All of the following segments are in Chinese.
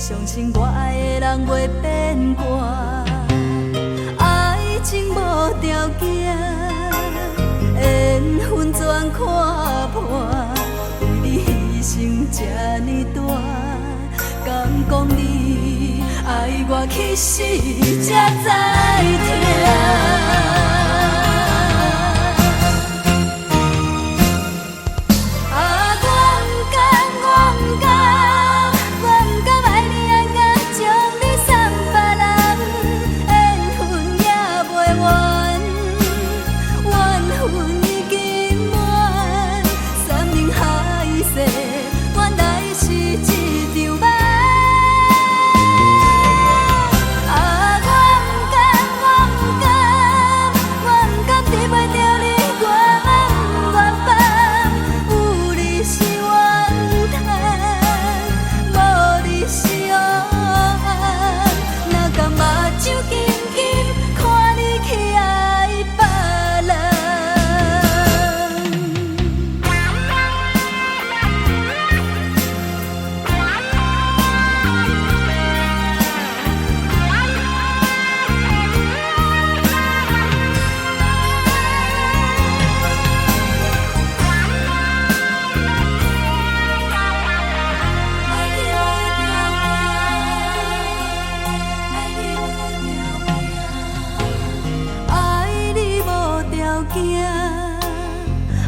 相信我爱的人袂变卦，爱情无条件，缘分全看破，为你牺牲这呢大，敢讲你爱我去死才知疼。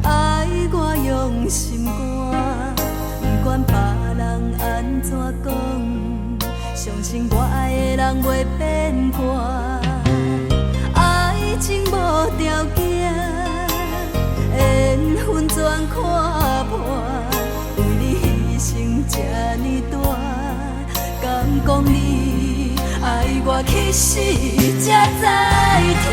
爱我用心肝，不管别人安怎讲，相信我爱的人袂变卦。爱情无条件，缘分全看破，为你牺牲这呢大，敢讲你爱我去死才知疼。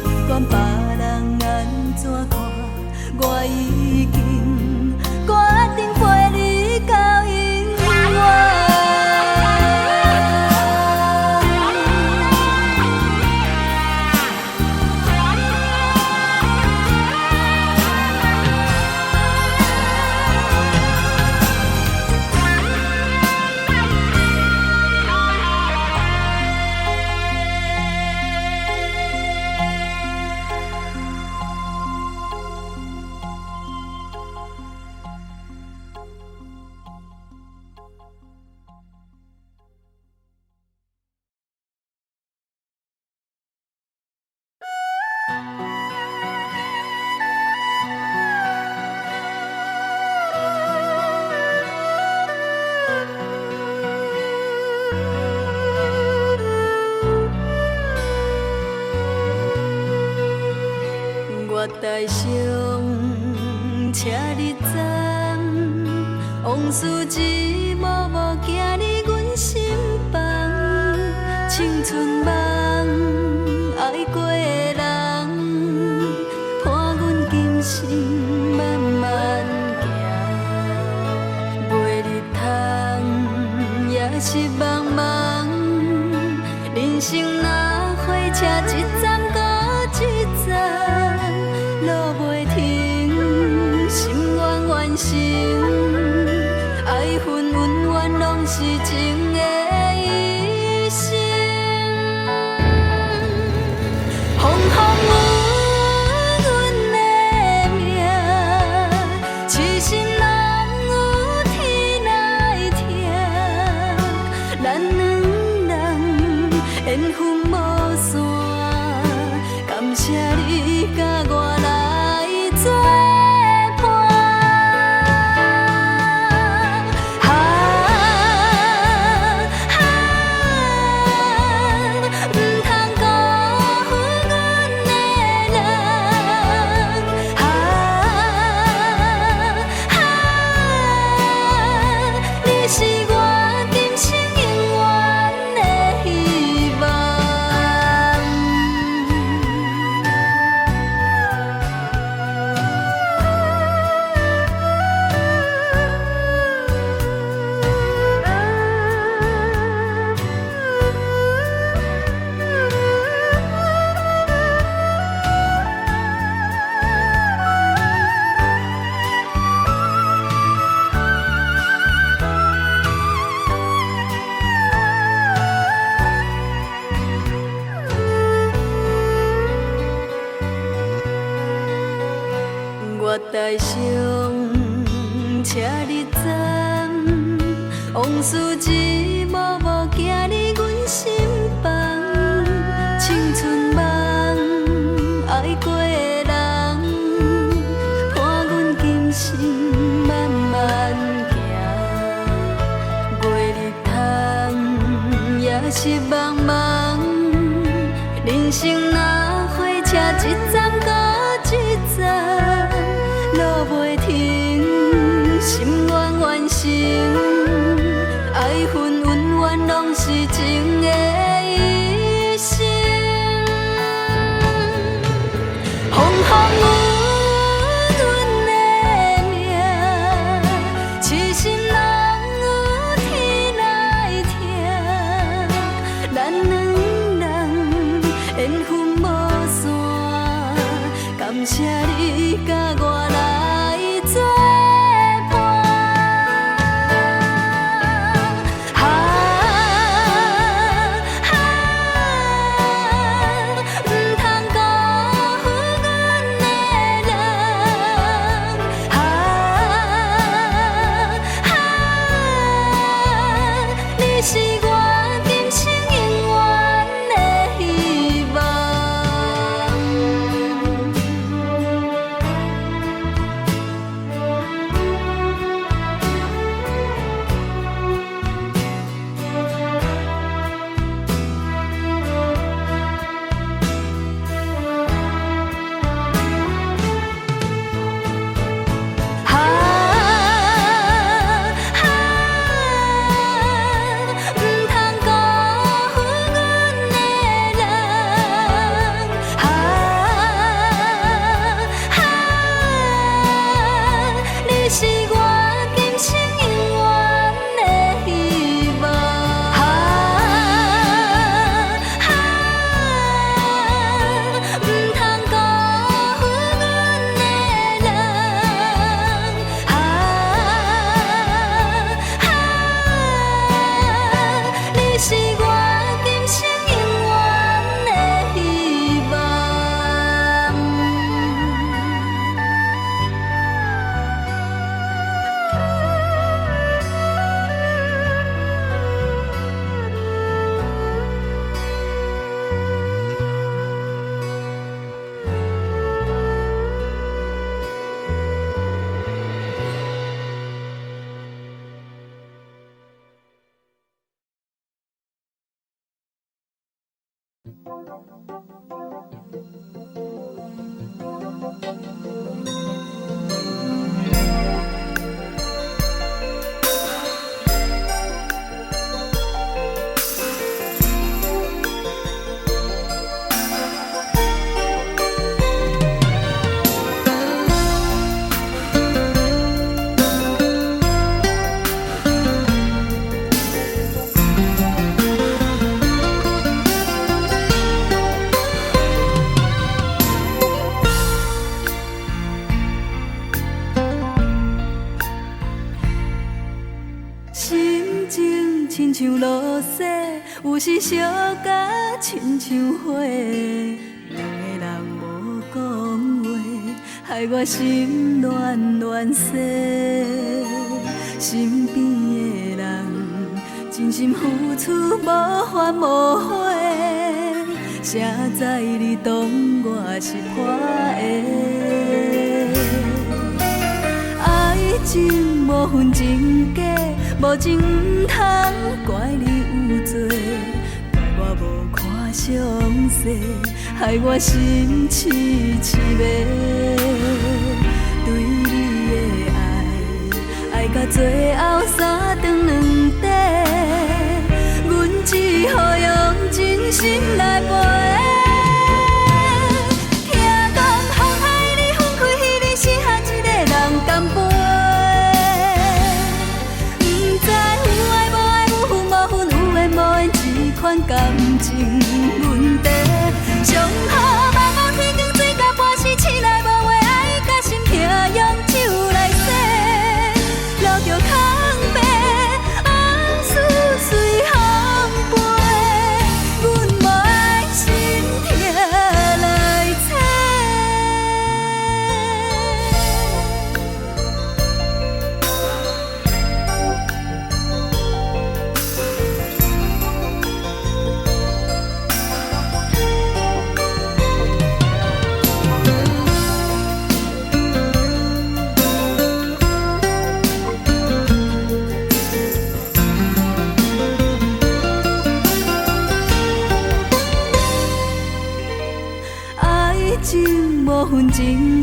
不管别人安怎看，我已经决定陪你到永远。我台上车日站，往事一幕幕行入阮心房，青春梦爱过的人，伴阮今生慢慢行，袂日通也是茫茫，人生若火车一站搁一站。路袂停，心愿完成，爱恨恩怨拢是情的一生。风风雨阮的命，痴心人有天来听，我台上车日站，往事一幕幕行入阮心房。青春梦爱过的人，伴阮今生慢慢行。月日窗也是茫茫，人生若火车一站到一站，路袂停，心愿完成，爱恨恩怨拢是情的一生。风风雨阮的命，痴心人有天来听，咱两人缘分无散，感谢你甲我来作伴。不通辜负阮的人，你是我今生永远的希望。不通辜负阮的人，你是我今生永远的希望。不通辜负阮的人，你是我今生永远的希望。心情亲像落雪，有时烧甲亲像火。两个人无讲话，害我心乱乱世。身边的人真心付出无怨无悔，谁知你当我是破的。爱情无分真假，无情毋通怪你有罪，怪我无看详细，害我心痴痴迷。对你的爱，爱到最后三顿两底，阮只好用真心来陪。感情问题，上好茫茫天光，水甲半时，醒来无话，爱甲心痛，用酒来洗，留着空白，往事随风飞。阮无爱是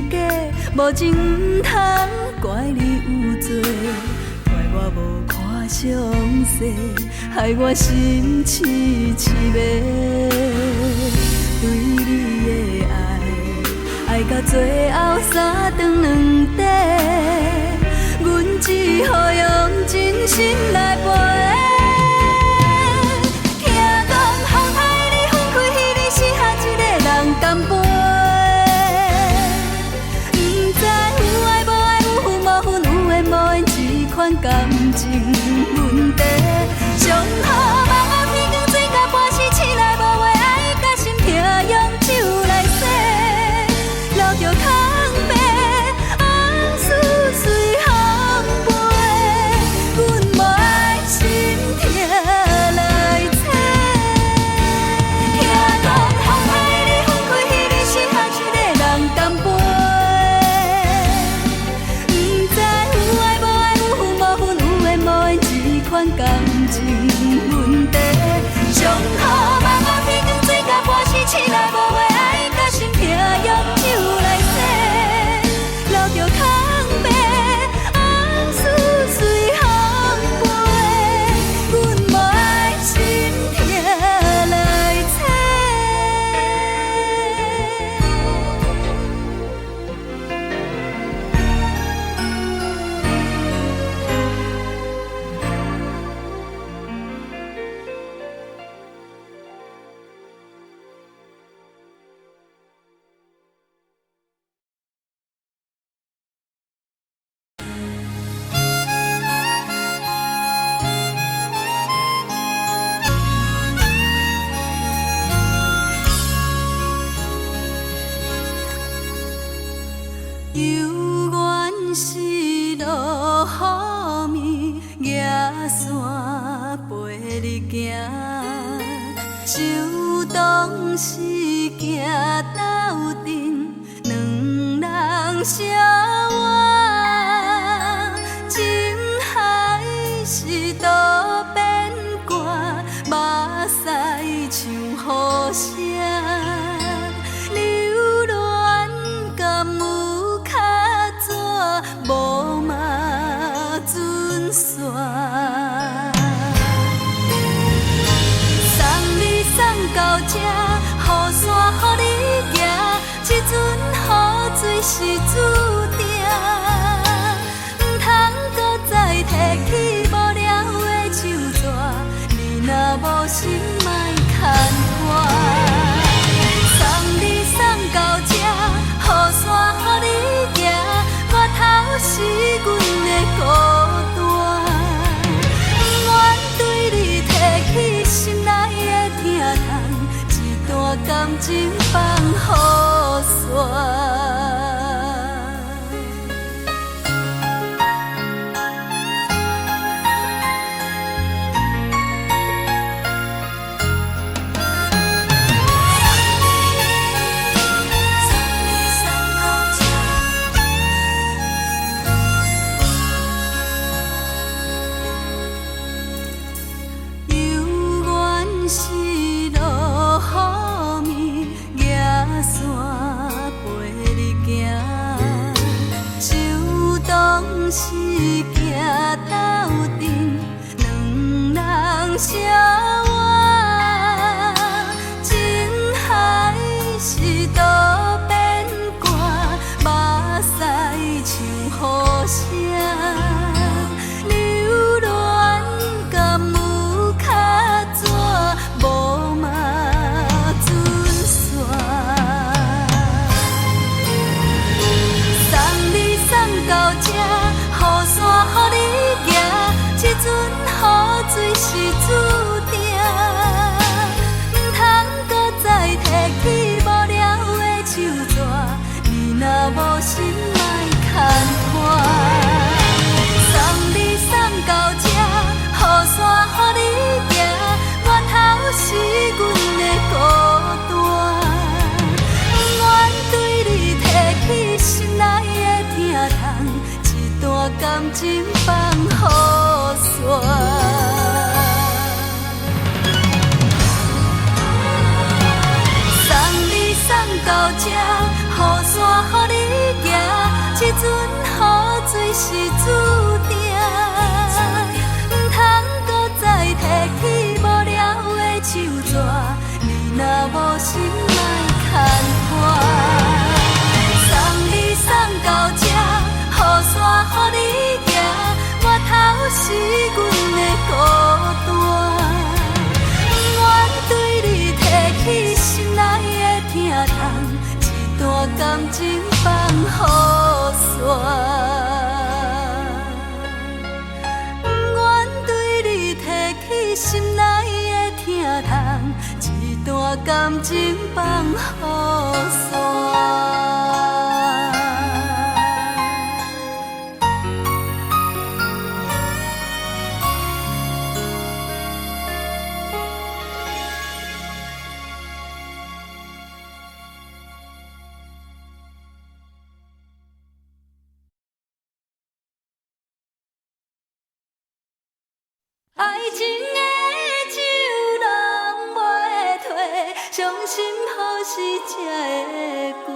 假，无情毋通怪你有罪，怪我无看详细，害我心痴痴迷。对你的爱，爱到最后三顿两底，阮只好用真心来陪。干杯！不知有爱无爱，有负无负，有缘无缘，这款感情问题。上好梦啊，天光醉到半时，醒来无话，爱甲心痛，用酒来洗，留着空白，往事随风飞，阮无爱心痛来找。听讲风海里分开，彼日是下一个人干杯。不知有爱无爱，有负无负，有缘无缘，这款感情问题。上好梦啊，天光醉到半时，醒来无话，爱甲心痛，用酒来洗，留着空白，往事随风飞，阮无爱心痛来找。犹原是落雨暝，野山陪你行，秋冬时行斗阵，两人相偎。情海是多变卦，目屎像雨声，流恋甘有较纸，无嘛准线。送你送到这，雨伞予你行，这阵雨水是注定，毋通搁再提起无聊的手纸，你若无心莫牵拖。送你送到这，雨伞予你行，我头是阮的孤单，不愿对你提起心内的疼痛，一段感情放雨伞。是行斗阵，两人相偎。情海是多变卦，目屎像雨声，流恋甘有较纸，无嘛准线。送你送到这，雨伞予你行，这阵雨水是注定，毋通搁再提起无聊的手纸，你若无心莫牵拖。送你送到这，雨伞予你行，我头是阮的孤单，不愿对你提起心内的疼痛，一段感情放雨伞。送你送到这，雨伞予你是注定，唔通搁再提起无聊的手纸。你若无心来牵我，送你送到这，雨伞予你行，我头是阮的孤单，不愿对你提起心内的疼痛，一段感情放雨伞。心内的疼痛，一段感情放雨伞。爱情的酒拢袂退，伤心好时才会过。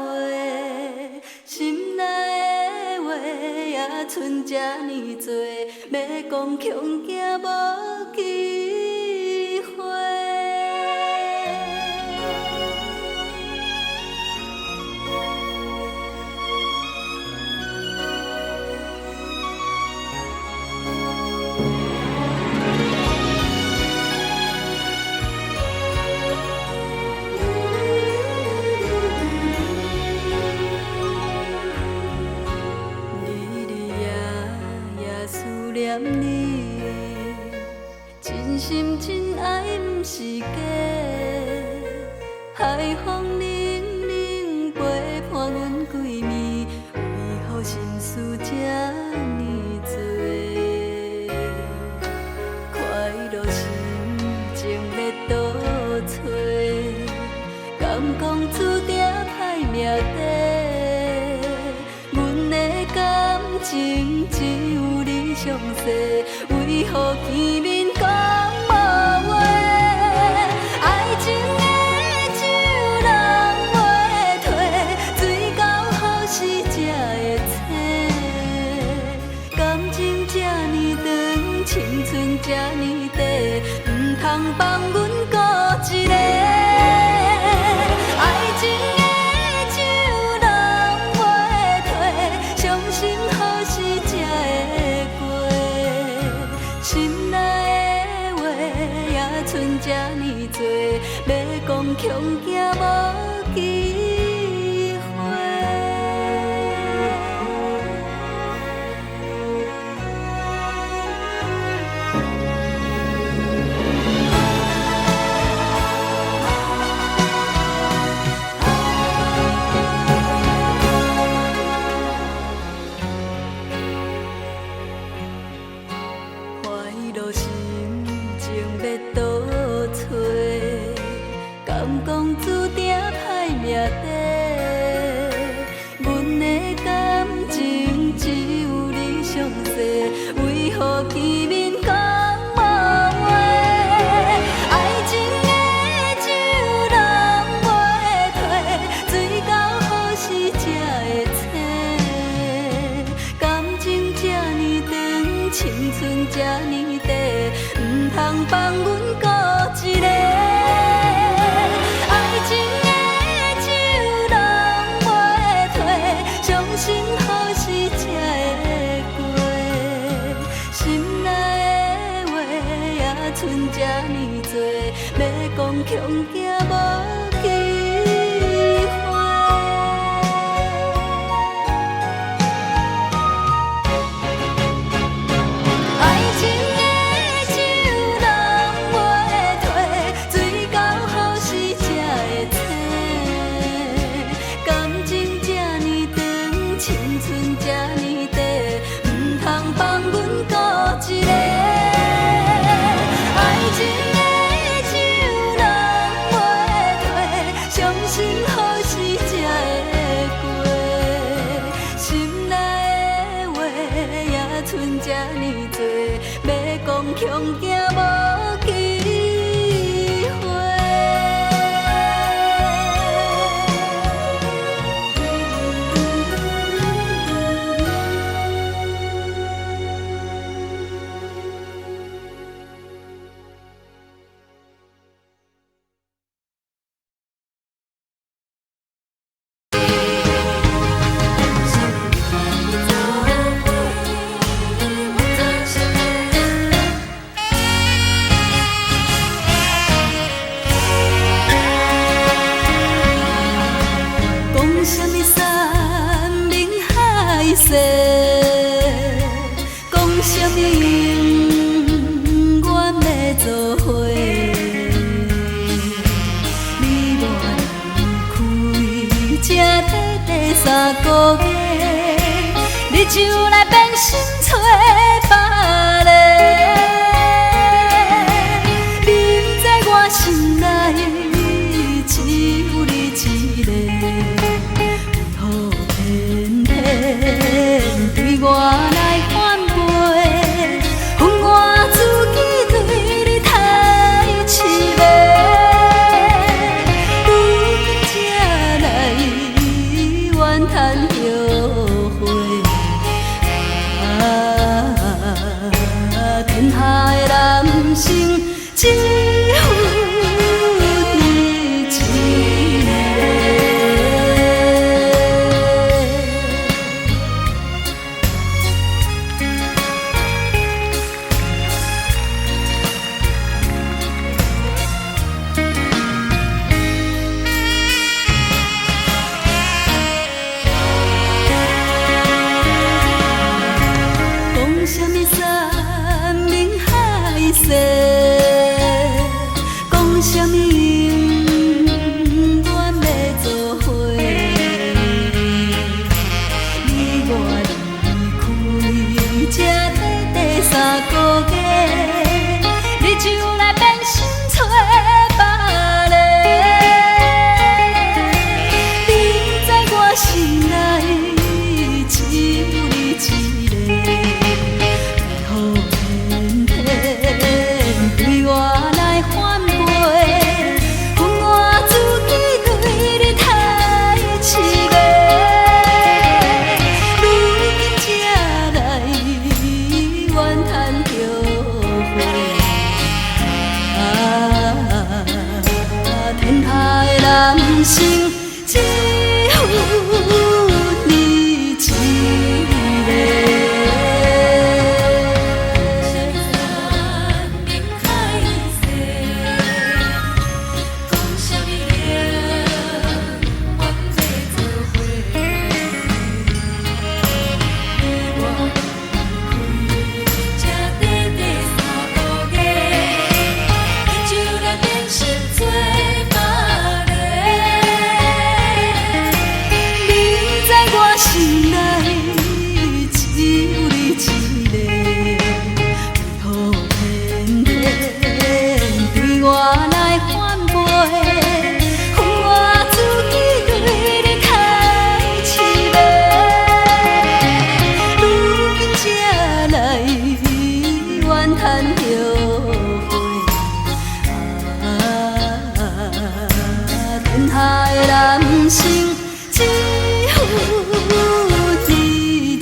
心内的话也剩这呢多，要讲恐惊无机会。念你，真心真爱不是假，海风冷冷陪伴阮几暝，为何心事这呢多？快乐心情要倒找，敢讲注定歹命底？阮的感情只有你详细，为何见面讲无话？爱情的酒人袂退，水到好时才会醒。感情这呢长，青春这呢短，唔通放阮孤一个。爱情的酒人袂退，伤心好时才会过。心内的话也剩这呢多，要讲恐惊无机会。快乐心情要倒找，敢讲注定歹命底？阮的感情只有你详细，为何见面讲无话？爱情的酒人袂退，水到好时才会醒。感情这呢长，青春这呢短，唔通放阮孤一个。爱情的酒人袂退，伤心好时才会过。心内的话也剩这呢多，要讲恐惊无机会。爱情的酒人袂退，水到好时才会醒。感情这呢长，青春这呢短，唔通放阮孤一个。爱情的酒人袂退，伤心好时才会过。心内的话也剩这呢多，要讲恐惊无机会。世，讲什么永远要做伙。你我离开这短3个月，你就来变心找别个。你不知我心内只有你一个，雨天天对我来反背，恨我自己对你太痴迷。如今才来怨叹后悔，天下的男性只有你一个。讲什么山盟海誓，讲什么永远要做伙。你我离开这短3个月，你就来变心找别个。你不知我心内只有你一个。对我来反背，恨我自己对你太痴迷。如今才来怨叹后悔，天下的男性只有你一个。心内只有你一个，雨天天对我来反背，恨我自己对你太痴迷。如今才来怨叹后悔，天下的男性只有你一个。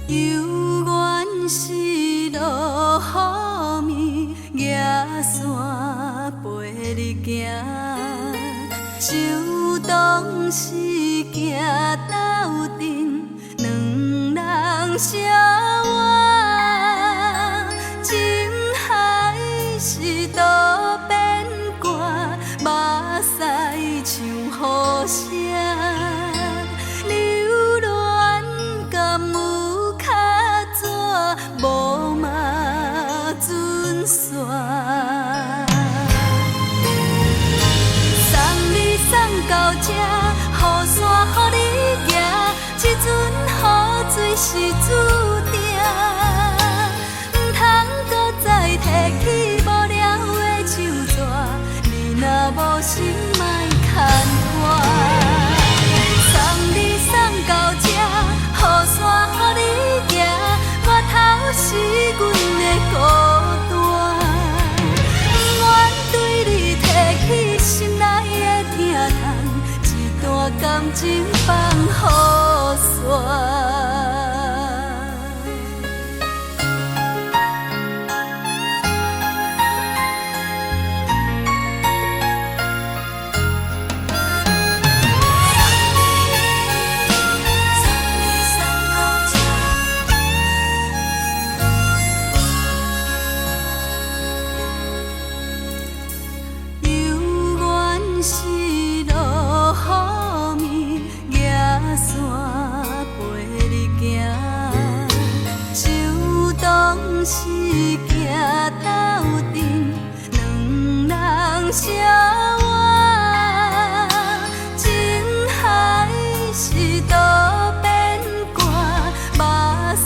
犹原是落雨暝，野山陪你行，就当是行斗阵，两人相偎。情海是多变卦，目屎像雨声，流恋甘有较纸，无嘛准线。送你送到这，雨伞予你行，这阵雨水是注定，唔通搁再提起无聊的手纸，你若无心莫牵我。送你送到这，雨伞予你行，我头是阮的孤单，不愿对你提起。感情放雨伞。是行斗阵，两人相偎，情海是多变卦，目屎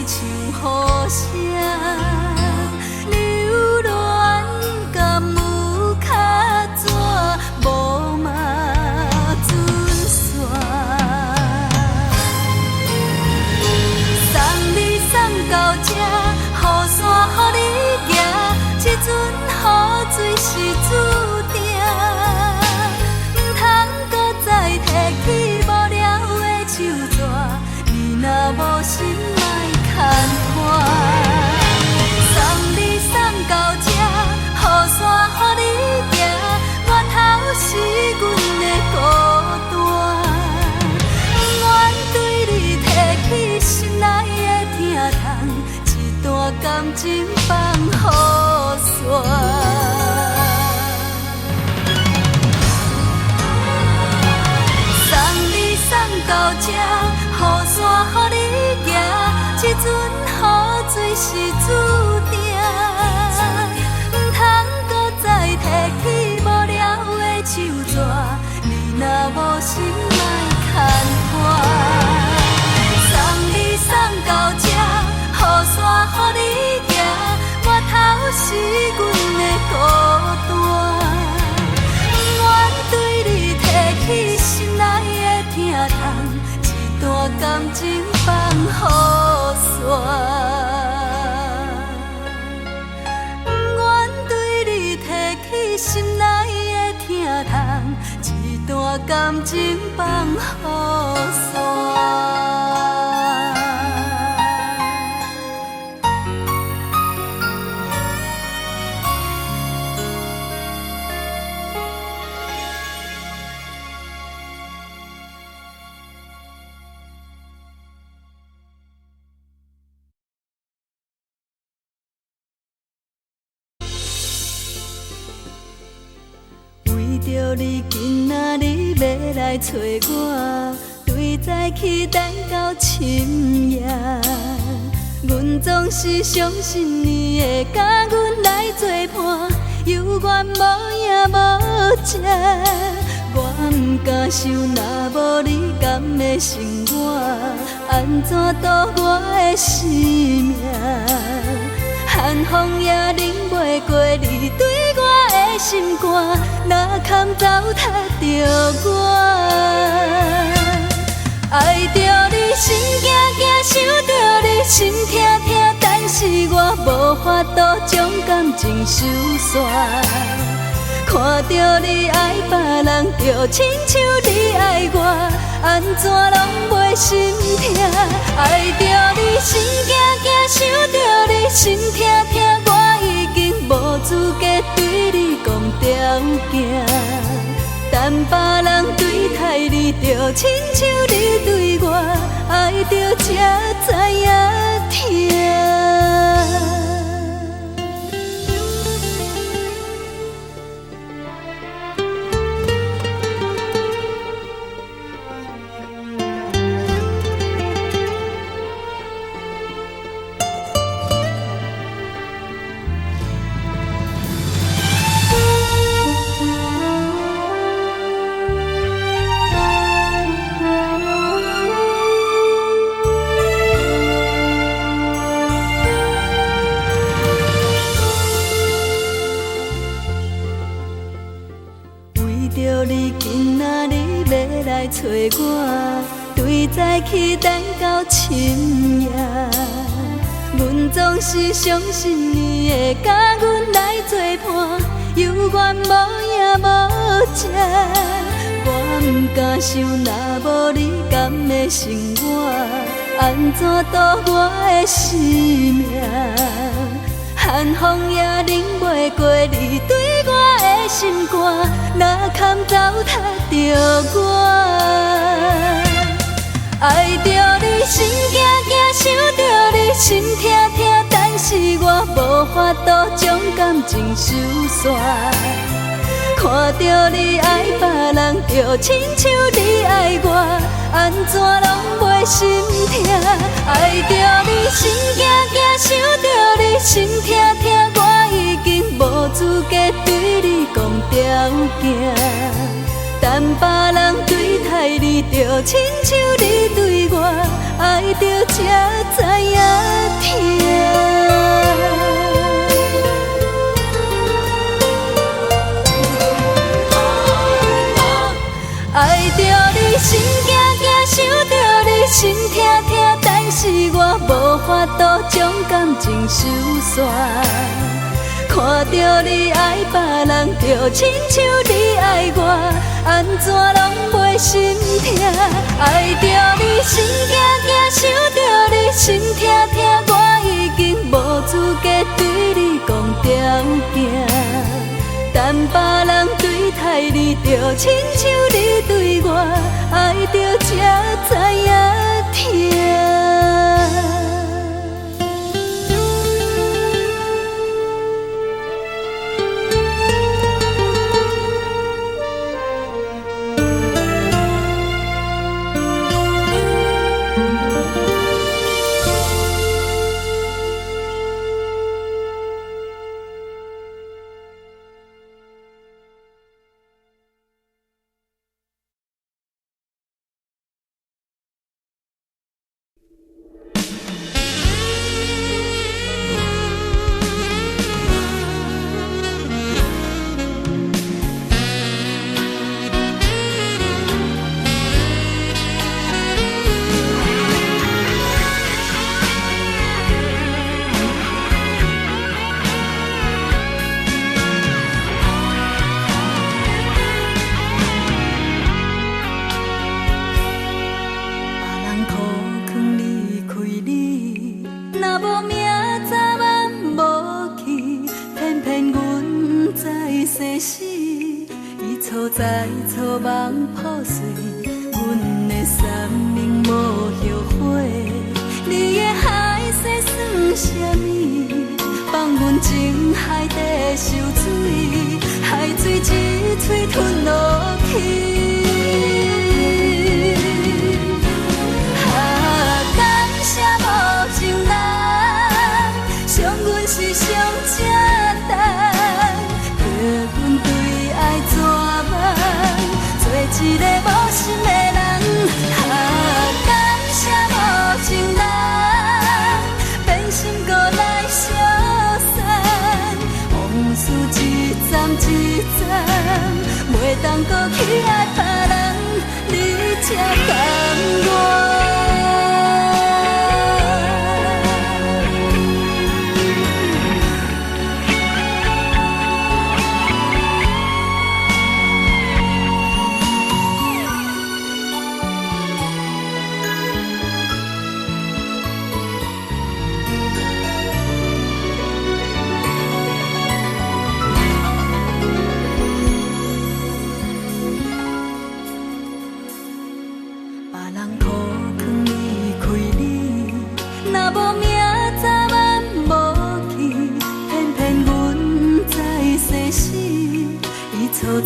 像雨声，流恋甘有较绝，无嘛准线。送你送到这。雨伞予你行，这阵雨水是注定，唔通搁再提起无聊的手纸。你若无心，莫牵拖。送你送到这，雨伞予你行，源头是阮的孤单，不愿对你提起心内的疼痛。段感情放雨伞，送你送到这，雨伞予你行，这阵雨水是注定，唔通搁再提起无聊的手纸。你若无心，莫牵拖。送你送到这。雨伞予你行，源头是阮的孤单，不愿对你提起心内的疼痛，一段感情放雨伞，不愿对你提起心内的疼痛，一段感情放雨伞。为着你今仔日要来找我，对早起等到深夜。阮总是相信你会甲阮来作伴，有缘无影无迹。我不敢想，若无你甘会生活，安怎度我的生命？寒风也冷袂过你对我的心肝，哪堪糟蹋着我？爱着你心惊惊，想着你心痛痛，但是我无法度将感情收煞。看着你爱别人，就亲像你爱我，安怎拢袂心痛？爱着你心惊惊，想着你心痛痛，我已经无资格对你讲条件。但别人对待你，就亲像你对我，爱着才知影痛。着你今仔日要来找我，对早起等到深夜。阮总是相信你会甲阮来作伴，有缘无影无迹。我不敢想，若无你甘会生活，安怎度我的生命？寒风也冷袂过你对我的心肝，哪堪糟蹋着我？爱着你心惊惊，想着你心痛痛，但是我无法度将感情收煞。看着你爱别人，就亲像你爱我，安怎拢袂心痛？爱着你心惊惊，想着你心痛痛，我已经无资格对你讲条件。但别人对待你，就亲像你对我，爱着才知影疼。爱着你心惊惊，想着你心痛痛，但是我无法度将感情收煞。看着你爱别人，就亲像你爱我，安怎拢袂心痛？爱着你心惊惊，想着你心痛痛，我已经无资格对你讲条件。但别人对待你，就亲像你对我，爱着才知影疼。在草梦破碎，阮的三明无后悔。你的海誓算什么？放阮情海底受水，海水一嘴吞落去。感谢无情人，伤阮是上正重。阮对爱怎办？做一个无心的人，感谢无情人，变心搁来相散，往事一站一站，袂当搁去爱别人，你才甘愿。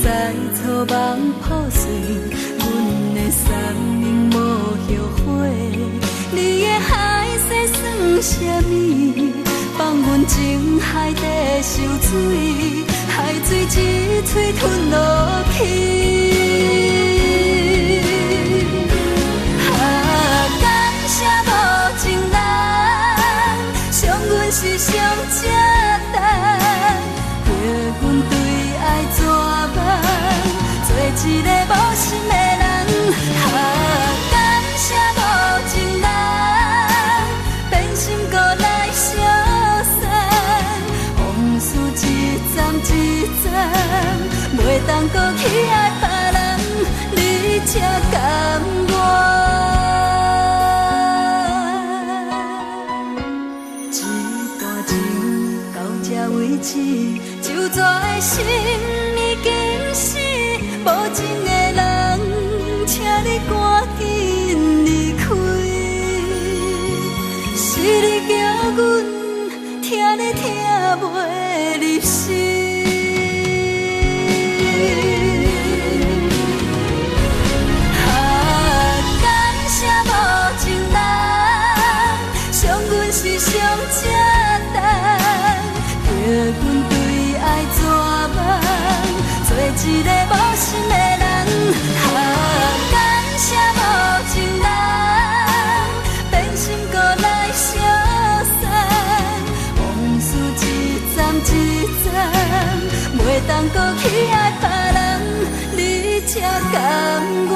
在草梦破碎，阮的三明无后悔。你的海誓算什么？放阮情海底受水，海水一嘴吞落去。感谢无情人，伤阮是上正重，叫阮对爱怎办？做一个无心的人，感谢无情人，变心搁来相散，往事一站一站，袂当搁去爱别人，才甘愿。一段情到这为止，就绝的心已经死，无情的人，请你赶紧离开。是你叫阮听你听袂入心。是上正重，叫阮对爱绝望，做一个无心的人。感谢无情人，变心搁来相送，往事一站一站，袂当搁去爱别人，你才甘愿。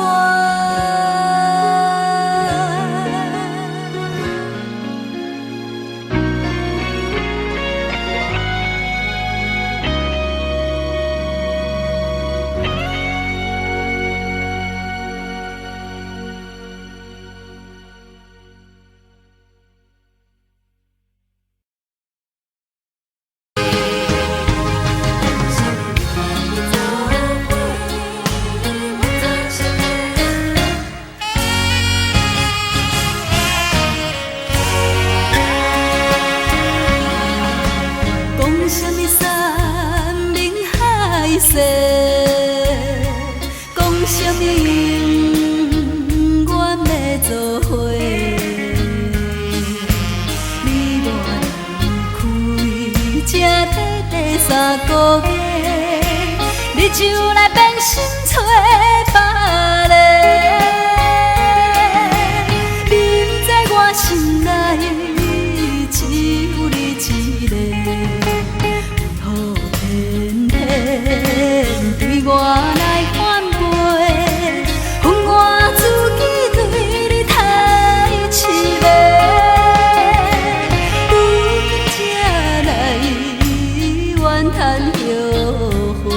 讲什么永远要做伙，你我离开才短3个月，你就来变心找别个，你不知我心内只有你一个。对我来反背，恨我自己对你太痴迷，如今才来怨叹后悔。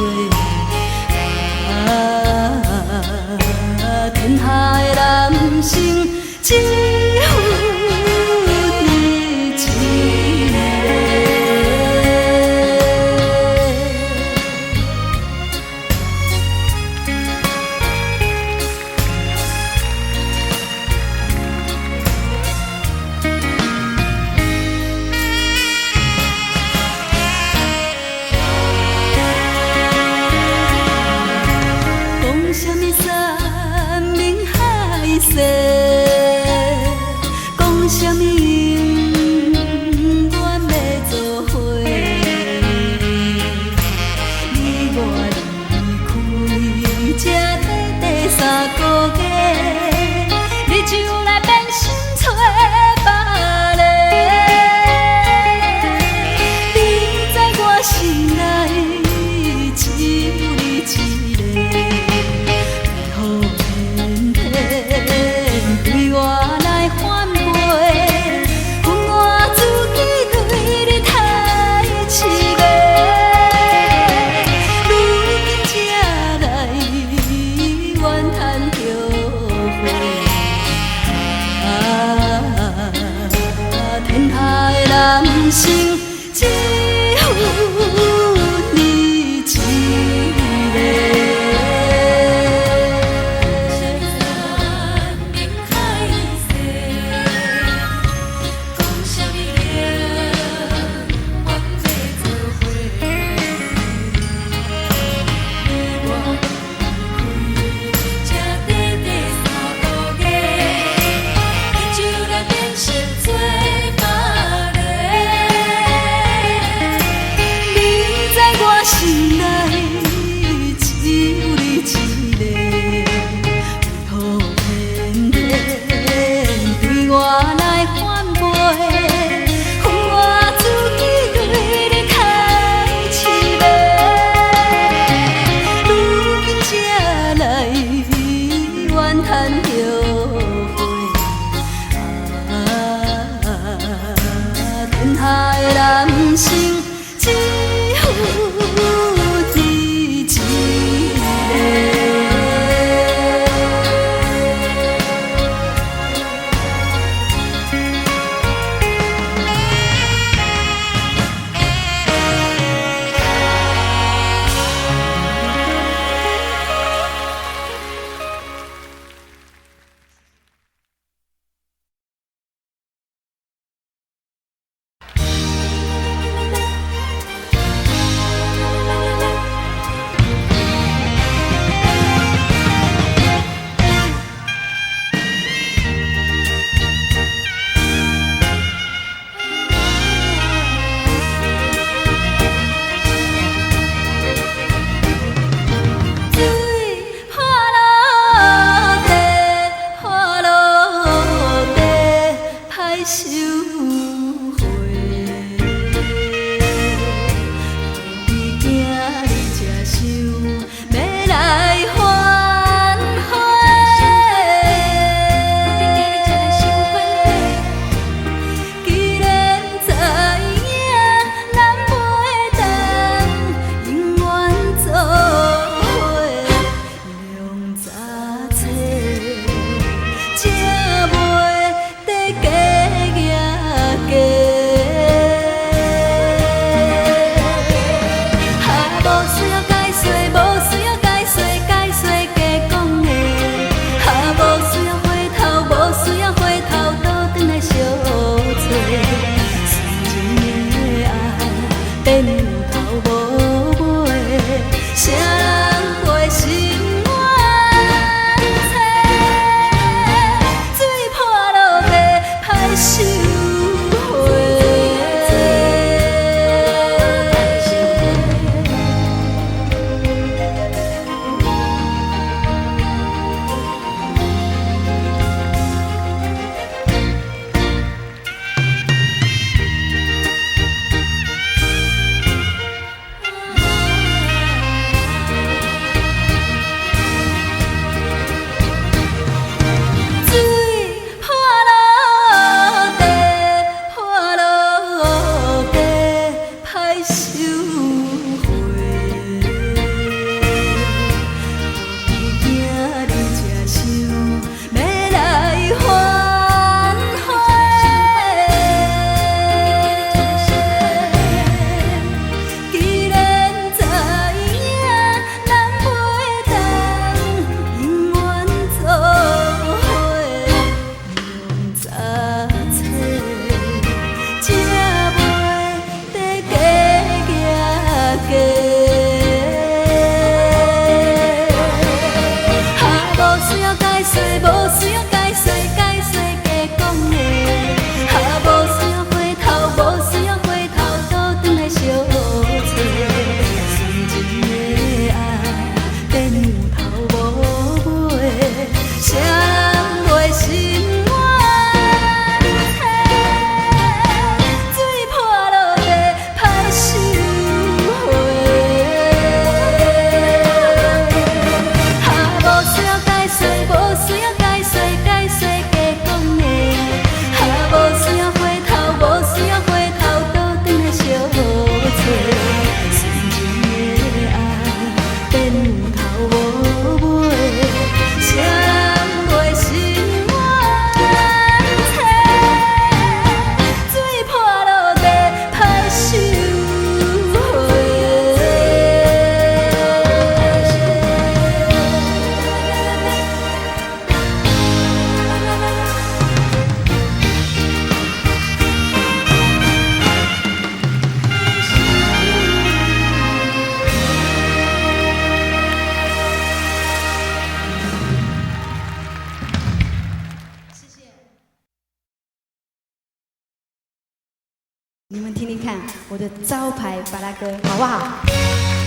看我的招牌巴拉歌，好不好？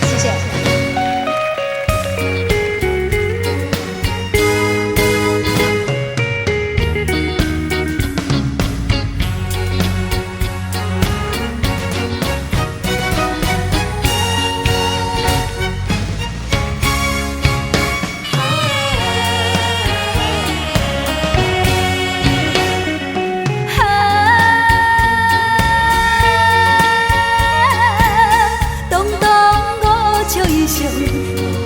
谢谢。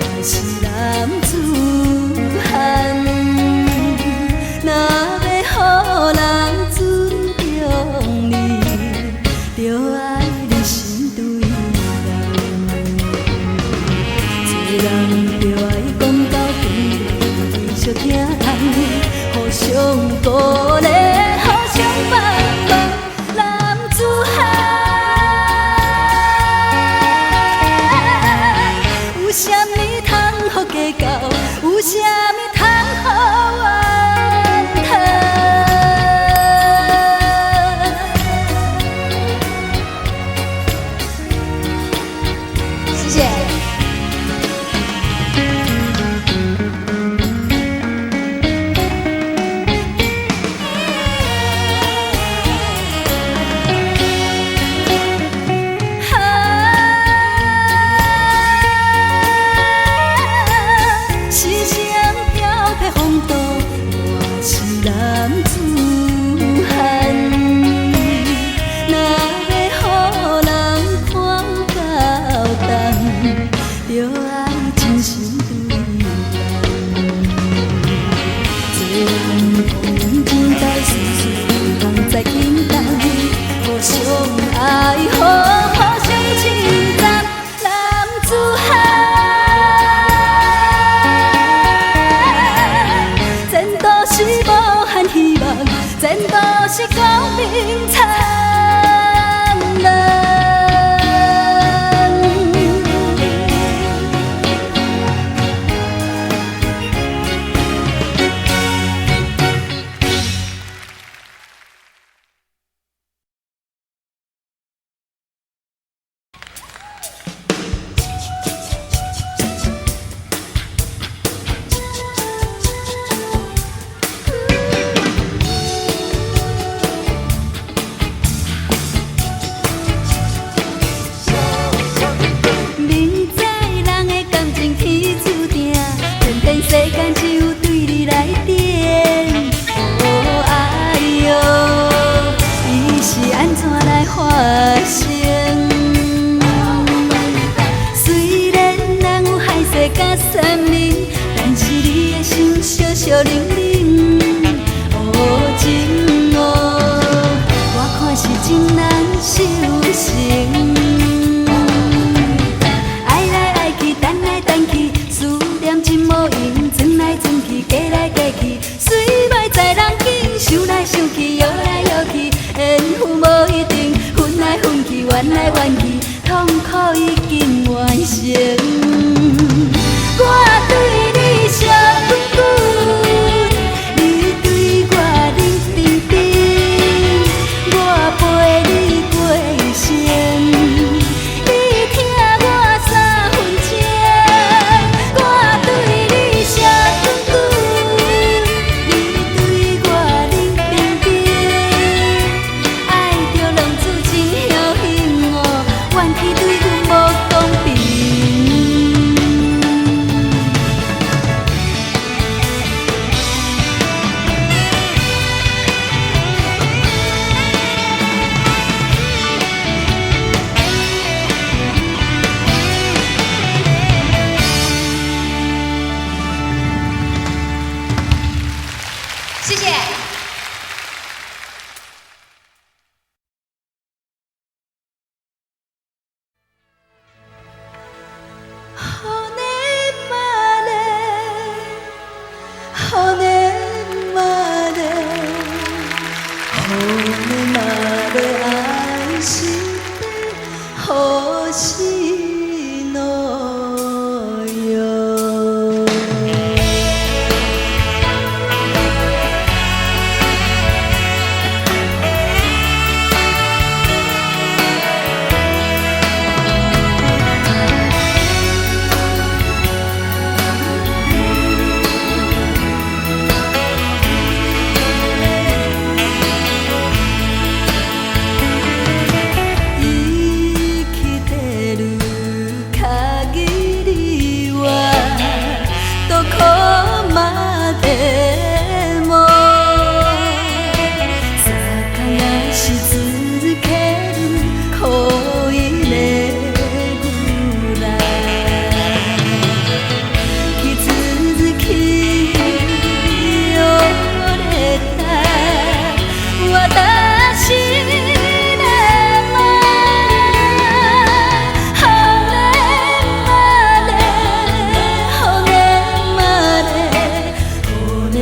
我是男子汉，若要予人尊重你，就爱你心对人。做人就爱讲到底，继续听人，互相鼓励，互相帮忙，男子汉。有啥物通好计较？有啥物通好怨叹？谢谢。男子汉，若要予人看到重，就爱真心对人。做人风情在事事不通再紧张，互相爱护，互相称赞，男子汉。是无限希望，前途是光明灿烂。世间只有对你来电，哦哎哟，伊是安怎来发生？虽然人有海誓甲山盟，但是你的心小小冷冷。哦情哦，我看是真难修成。爱来爱去，等来等去，思念真无用。转来转去，过来过去，随袂在人间，想来想去，摇来摇去，缘分无一定，分来分去，缘来缘去，痛苦已经完成。我对你笑滚滚，你对我冷冰冰，我陪你过一生，你疼我3分情，我对你笑滚滚，你对我冷冰冰，爱着浪子真侥幸哦，怨气对阮无公平。谢谢。でも探し続ける恋ねぐら気づき折れた私でも骨まで骨まで骨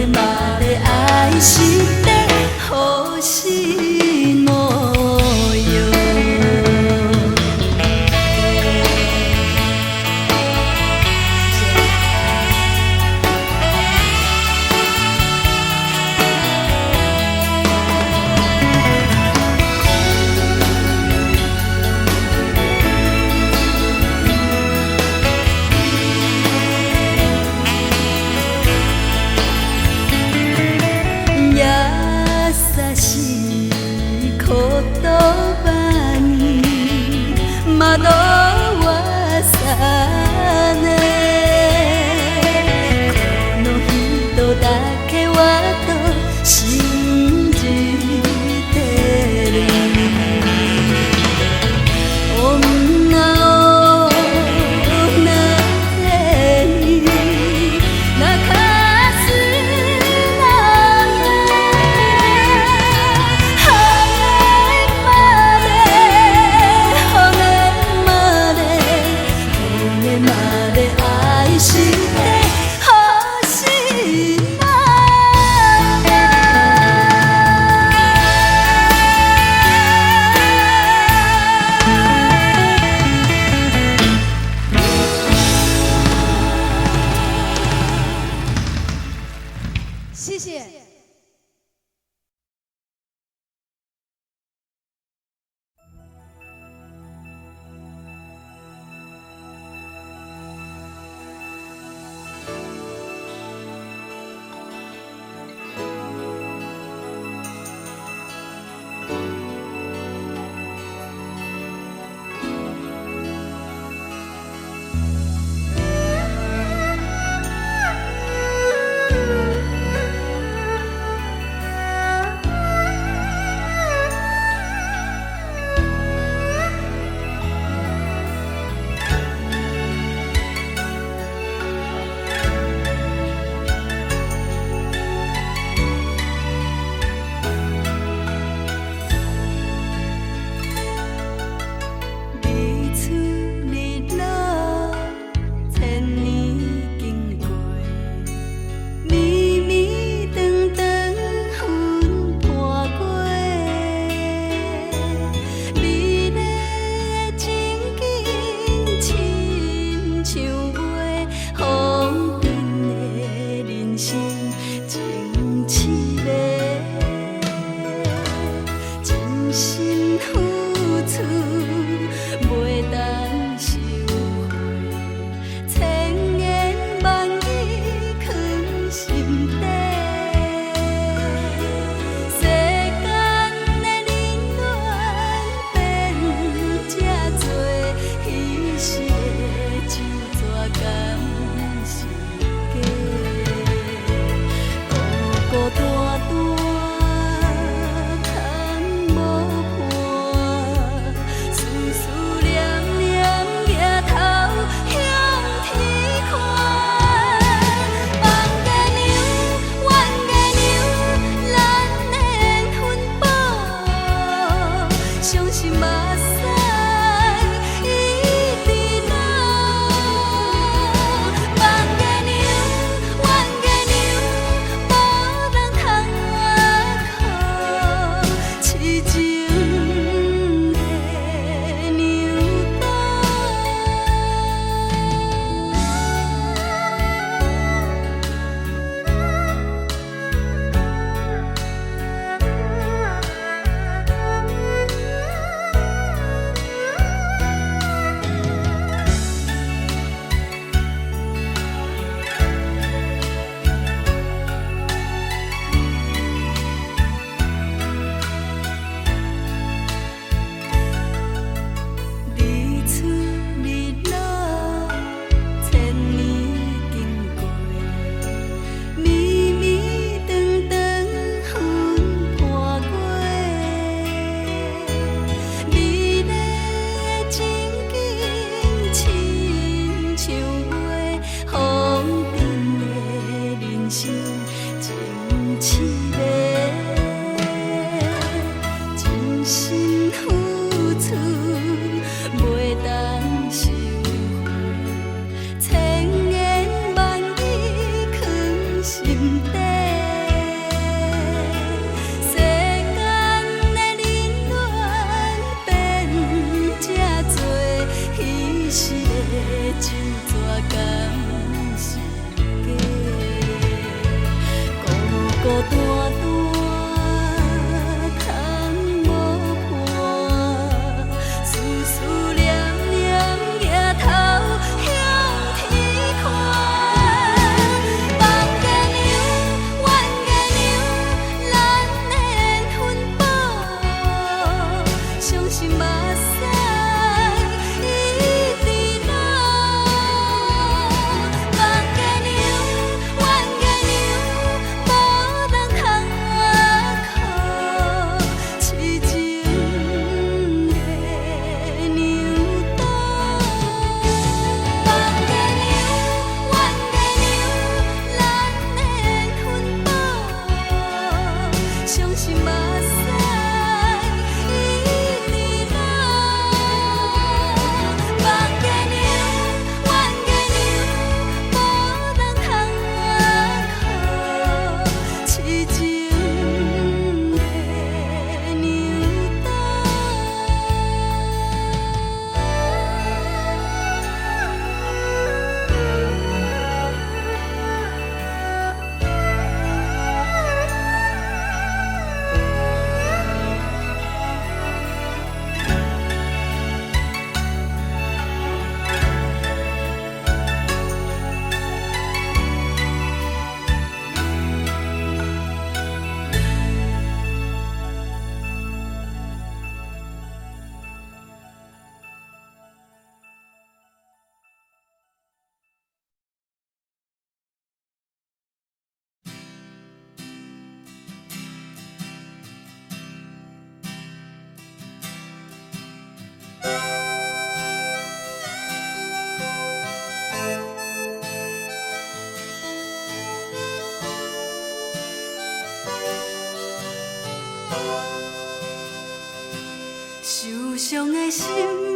心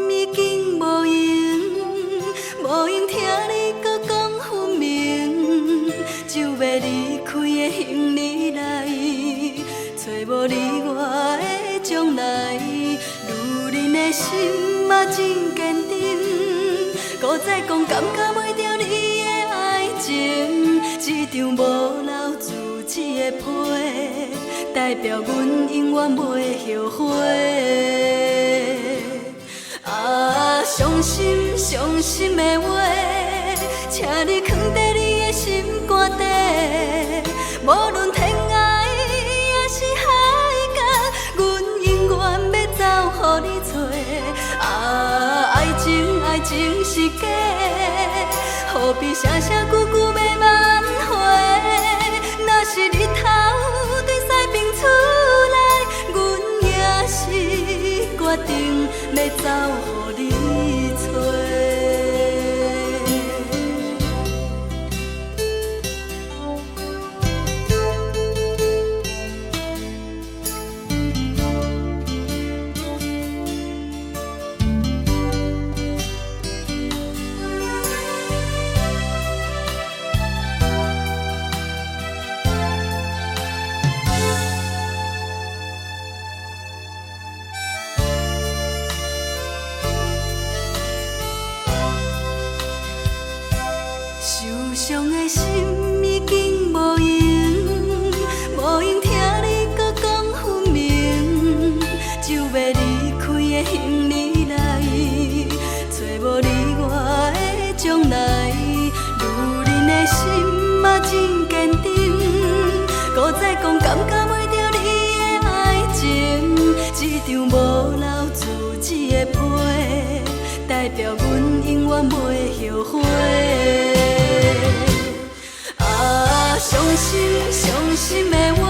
已经无用，无用听你搁讲分明，就要离开的行李来，找无你我的将来。如恁的心嘛真坚定，搁再讲感觉袂着你的爱情，这张无留字字的批，代表阮永远袂后悔。啊，伤心伤心的话，请你藏在你的心肝底。无论天涯也是海角，阮永远要走予你找。啊，爱情爱情是假，何必声声句句要挽回？若是日头对西边出来，阮也是决定要走予你找。受伤的心已经无用，无用听你搁讲分明，就要离开的行李来，找无你我的将来。如恁的心嘛真坚定，搁再讲感觉袂着你的爱情，这张无留字字的批，代表阮永远袂后悔。啊，伤心伤心的话，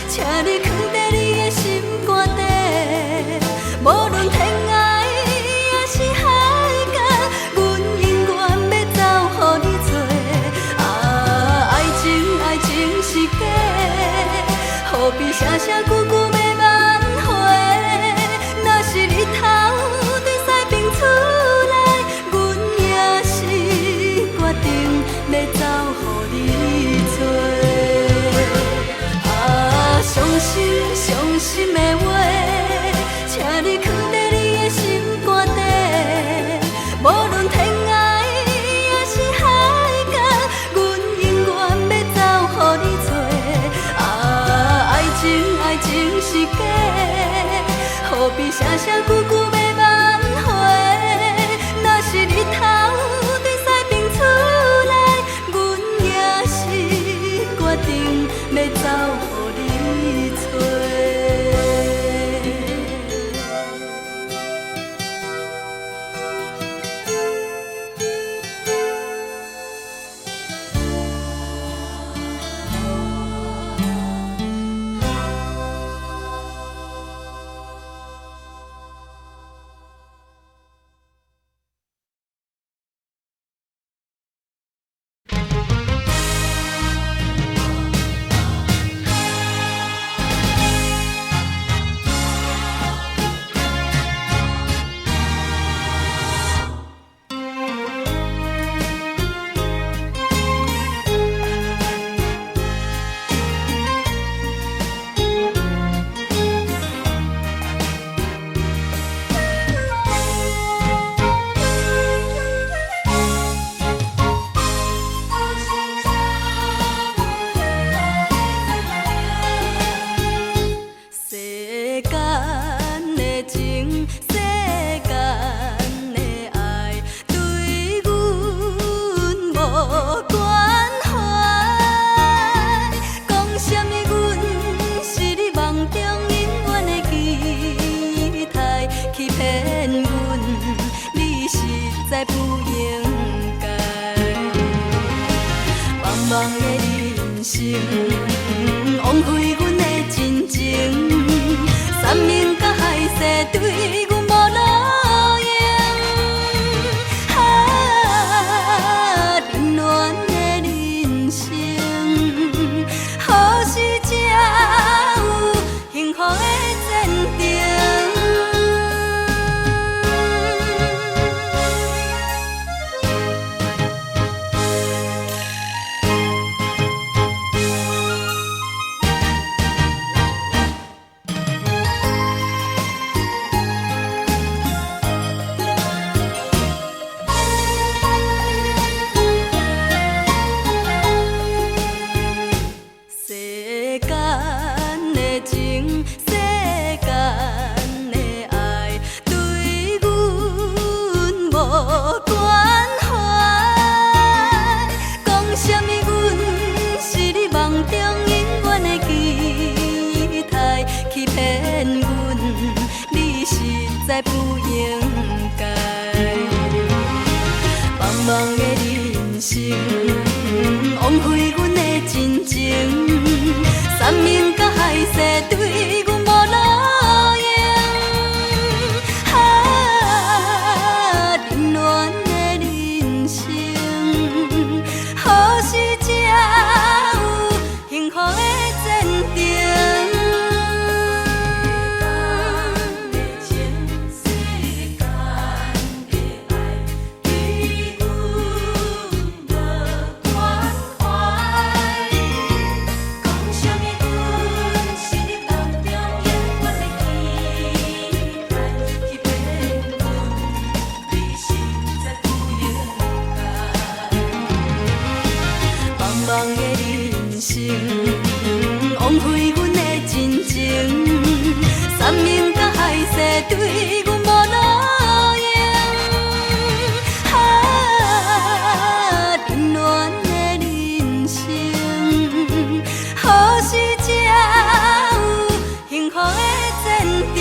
请你藏在你的心肝底。无论天涯也是海角，阮永远要走予你找。啊，爱情爱情是假，何必声声句句要挽回？若是日头对西边出来，阮也是决定要走予你找。啊，伤心伤心的话，请你藏在你的心肝底。无论天涯也是海角，阮永远要走予你找。啊，爱情爱情是假，何必声声句句要挽回？若是日头对西边出来，阮也是决定要走予你找。枉费阮的真情，三明甲海誓对阮无路用。啊，冷暖的人生，何时才有幸福的前程？在不应该。茫茫的人生，枉费阮的真情，山盟甲海誓对阮无路用。冷暖的人生，何时才有幸福的前程？茫茫的人生，枉费阮的真情，山盟甲海誓对阮无路用。冷暖的人生，何时才有幸福的前程？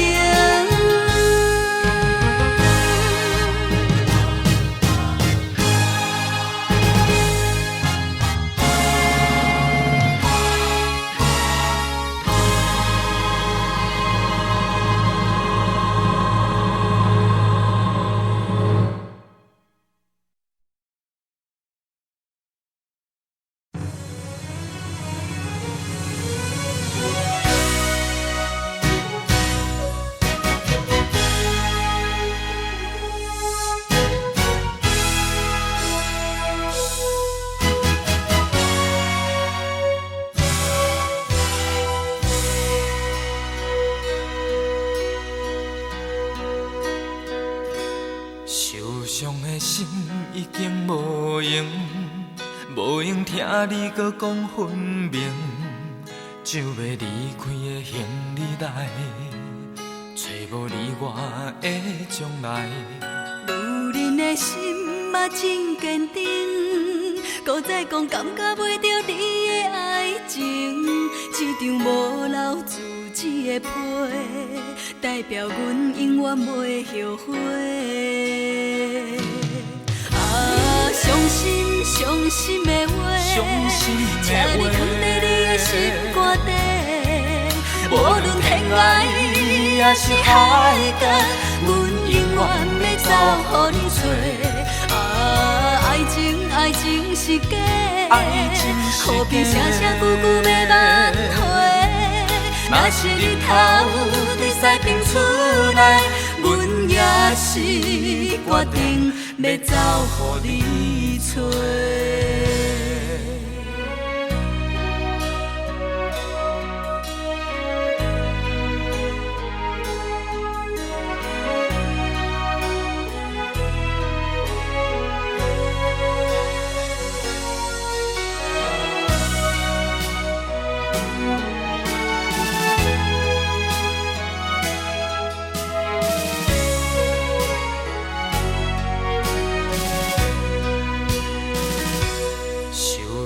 受伤的心已经无用，无用听你搁讲分明，就要离开的行李来，找无你我的将来。女人的心嘛真坚定，搁再讲感觉袂到你的爱情，这张无留自己的批，代表阮永远袂后悔。伤心伤心的话，请你藏在你的心肝底，无论天涯也是海角，阮永远要走予你找。爱情是假的，何必声声句句要挽回？若是日头对西边出来，阮也是决定要走予你找。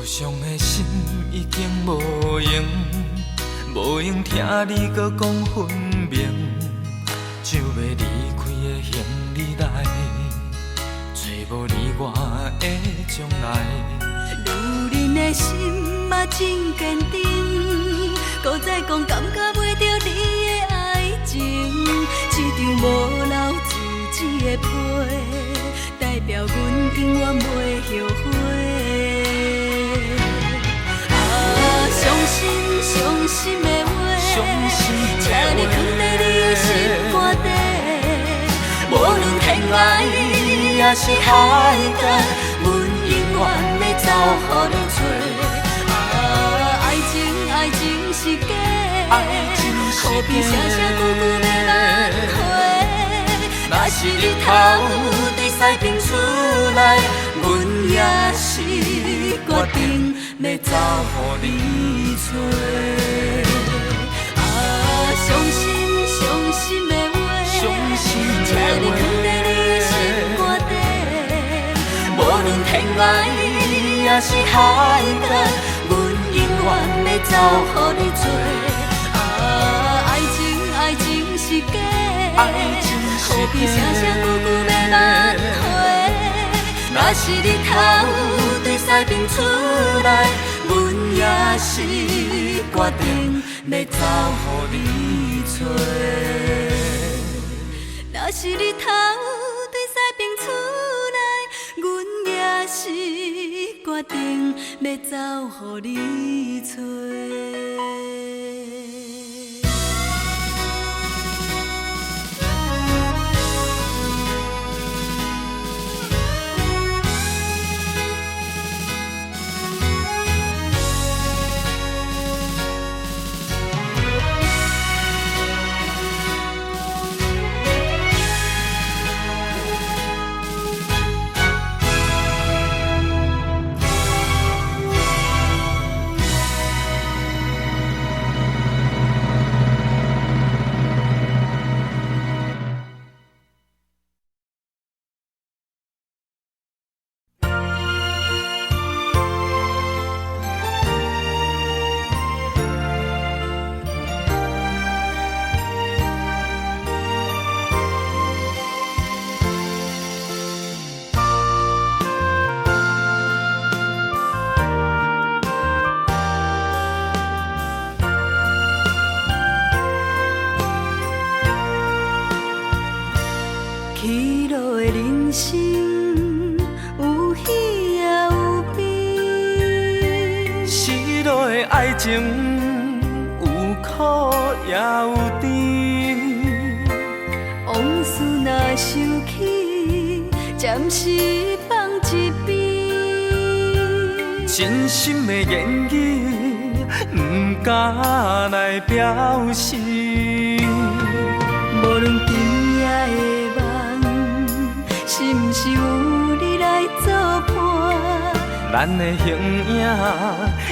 伤的心已经无用，无用听你搁讲分明，就要离开的行李来，找无你我的将来。女人的心嘛真坚定，搁再讲感觉袂到你的爱情，这张无留自己的批，代表阮永远袂后悔。伤心伤心的话，请你藏在你的心肝底，无论天涯也是海角，阮永远要走予你找。爱情是假的，何必声声句句要挽回？若是日头对西边出来，阮也是决定要走予你找。伤心伤心的话，请你藏在你的心肝底，无论天涯也是海角，阮永远要走予你找。爱情是假的，何必声声句句要挽回？若是日头对西边出来，阮也是决定要走予你找。若是日头对西边出来，阮也是决定要走予你找。起落的人生有喜也有悲，失落的爱情有苦也有甜。往事若想起，暂时放一边。真心的言语不敢来表示，无论今夜的梦，是毋是有你来作伴？咱的形影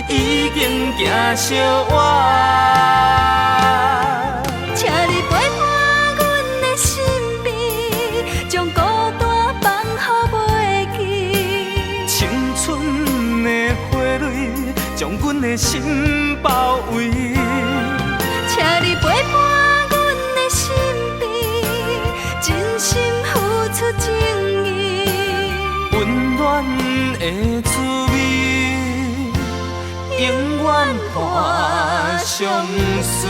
已经行相偎。请你陪伴阮的身边，将孤单放予袂记。青春的花蕊将阮的心包围。请你陪伴阮的身边，真心付出情意。温暖的滋味，永远伴相随。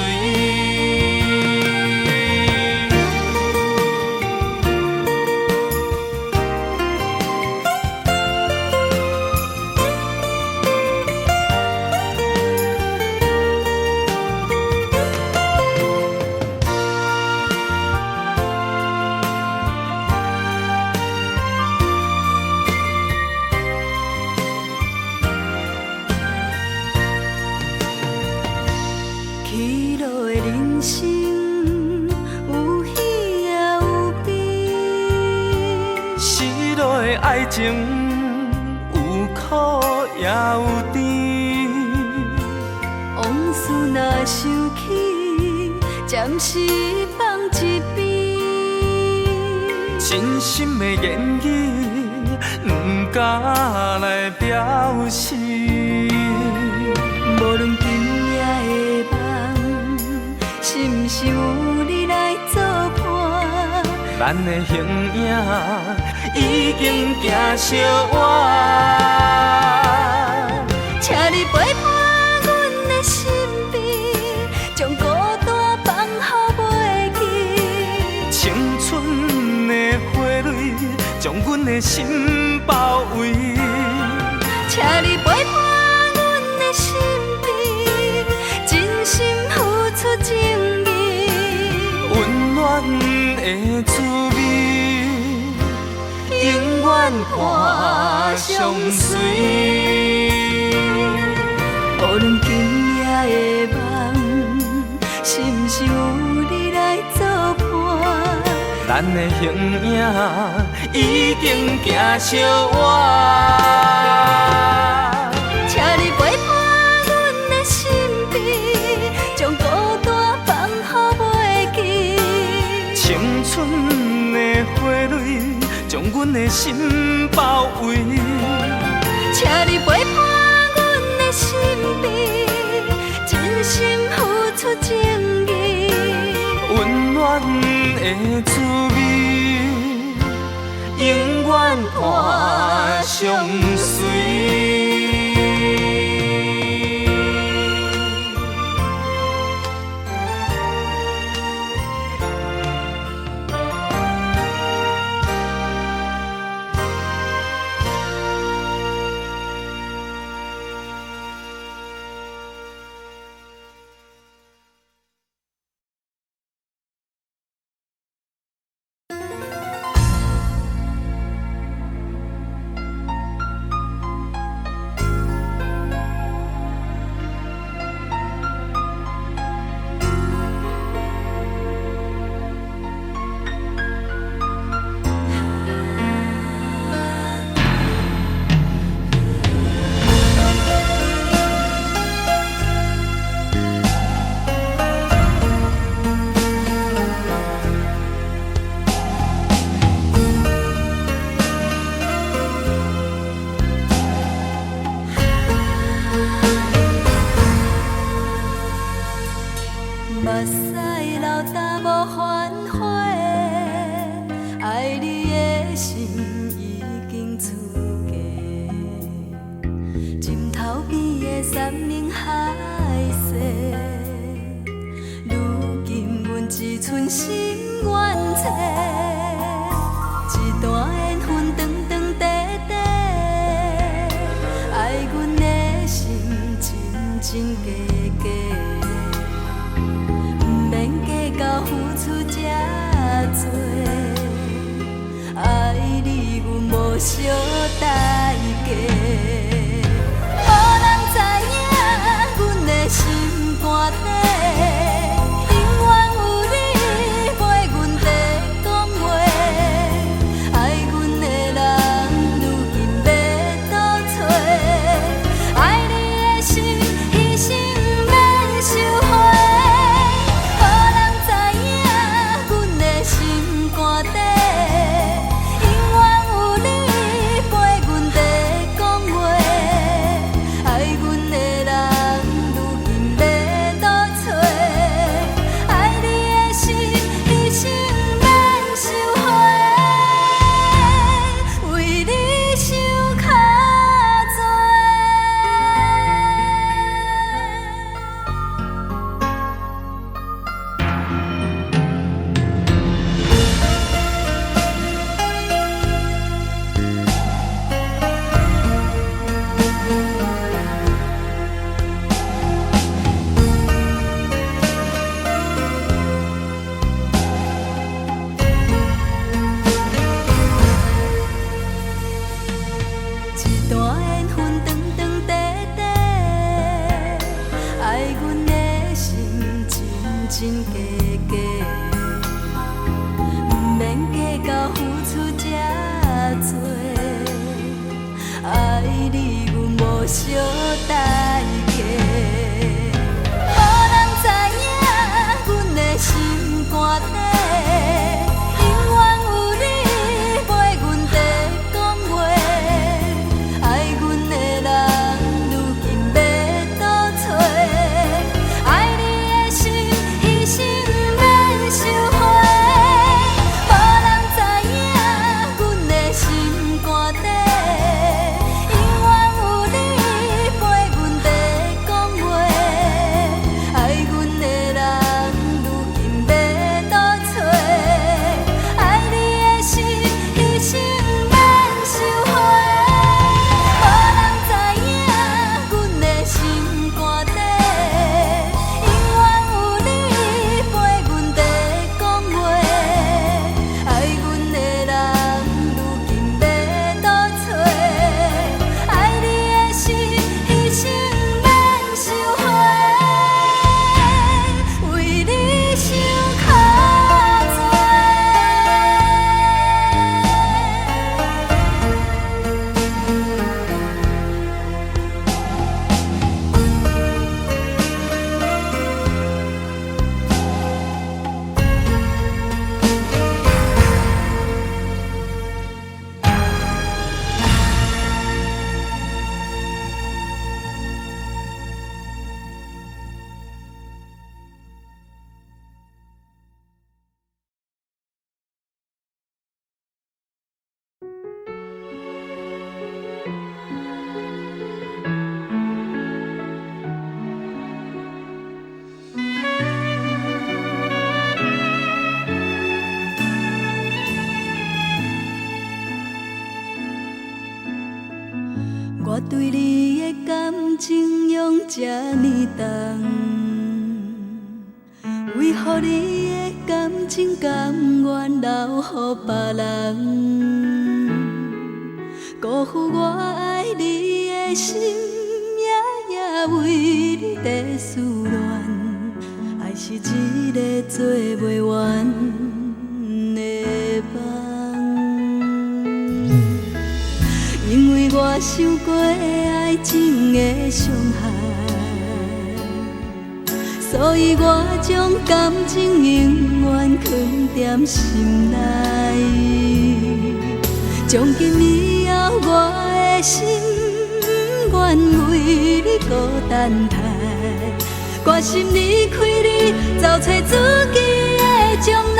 起落的人生有喜也有悲，失落的爱情有苦也有甜。往事若想起，暂时放一边。真心的言语不敢来表示，无论今夜的梦，是毋是有你来作伴？咱的形影已经行相偎。请你陪伴阮的身边，将孤单放予袂记。青春的花蕊将阮的心包围。请你陪伴阮的身边，真心付出情意。温暖的滋味，永远伴相随。无论今夜的梦，是毋是有你来作伴？咱的形影已经行相偎。请你陪伴阮的身边，将孤单放予袂记。青春的花蕊将阮的心包围。请你陪伴阮的身边，真心付出情意。温暖的的滋味，永远伴相随。目屎流干无反悔，爱你的心已经出嫁，枕头边的山盟海誓，如今阮只剩心愿册，一段缘分长长短短，爱阮的心真真假假。到付出这多，爱你阮无小代价。无人知影阮的心肝底，永远有你陪阮在讲话。爱阮的人如今要倒找，爱你的心一生免收回。真假假，不免计较付出这多，爱你阮无小代价。无人知影阮的心肝底，永远有你陪阮在讲话。爱阮的人如今要倒找，爱你的心。一生免收回，无人知影阮的心肝底，永远有你陪阮感情用这呢重？为何你的感情甘愿留予别人？辜负我爱你的心，夜夜为你在思恋。爱是一个做袂完的梦，因为我受过爱情的伤害。所以我将感情永远藏在心内，从今以后我的心愿为你孤单待，决心离开你，找找自己的将来。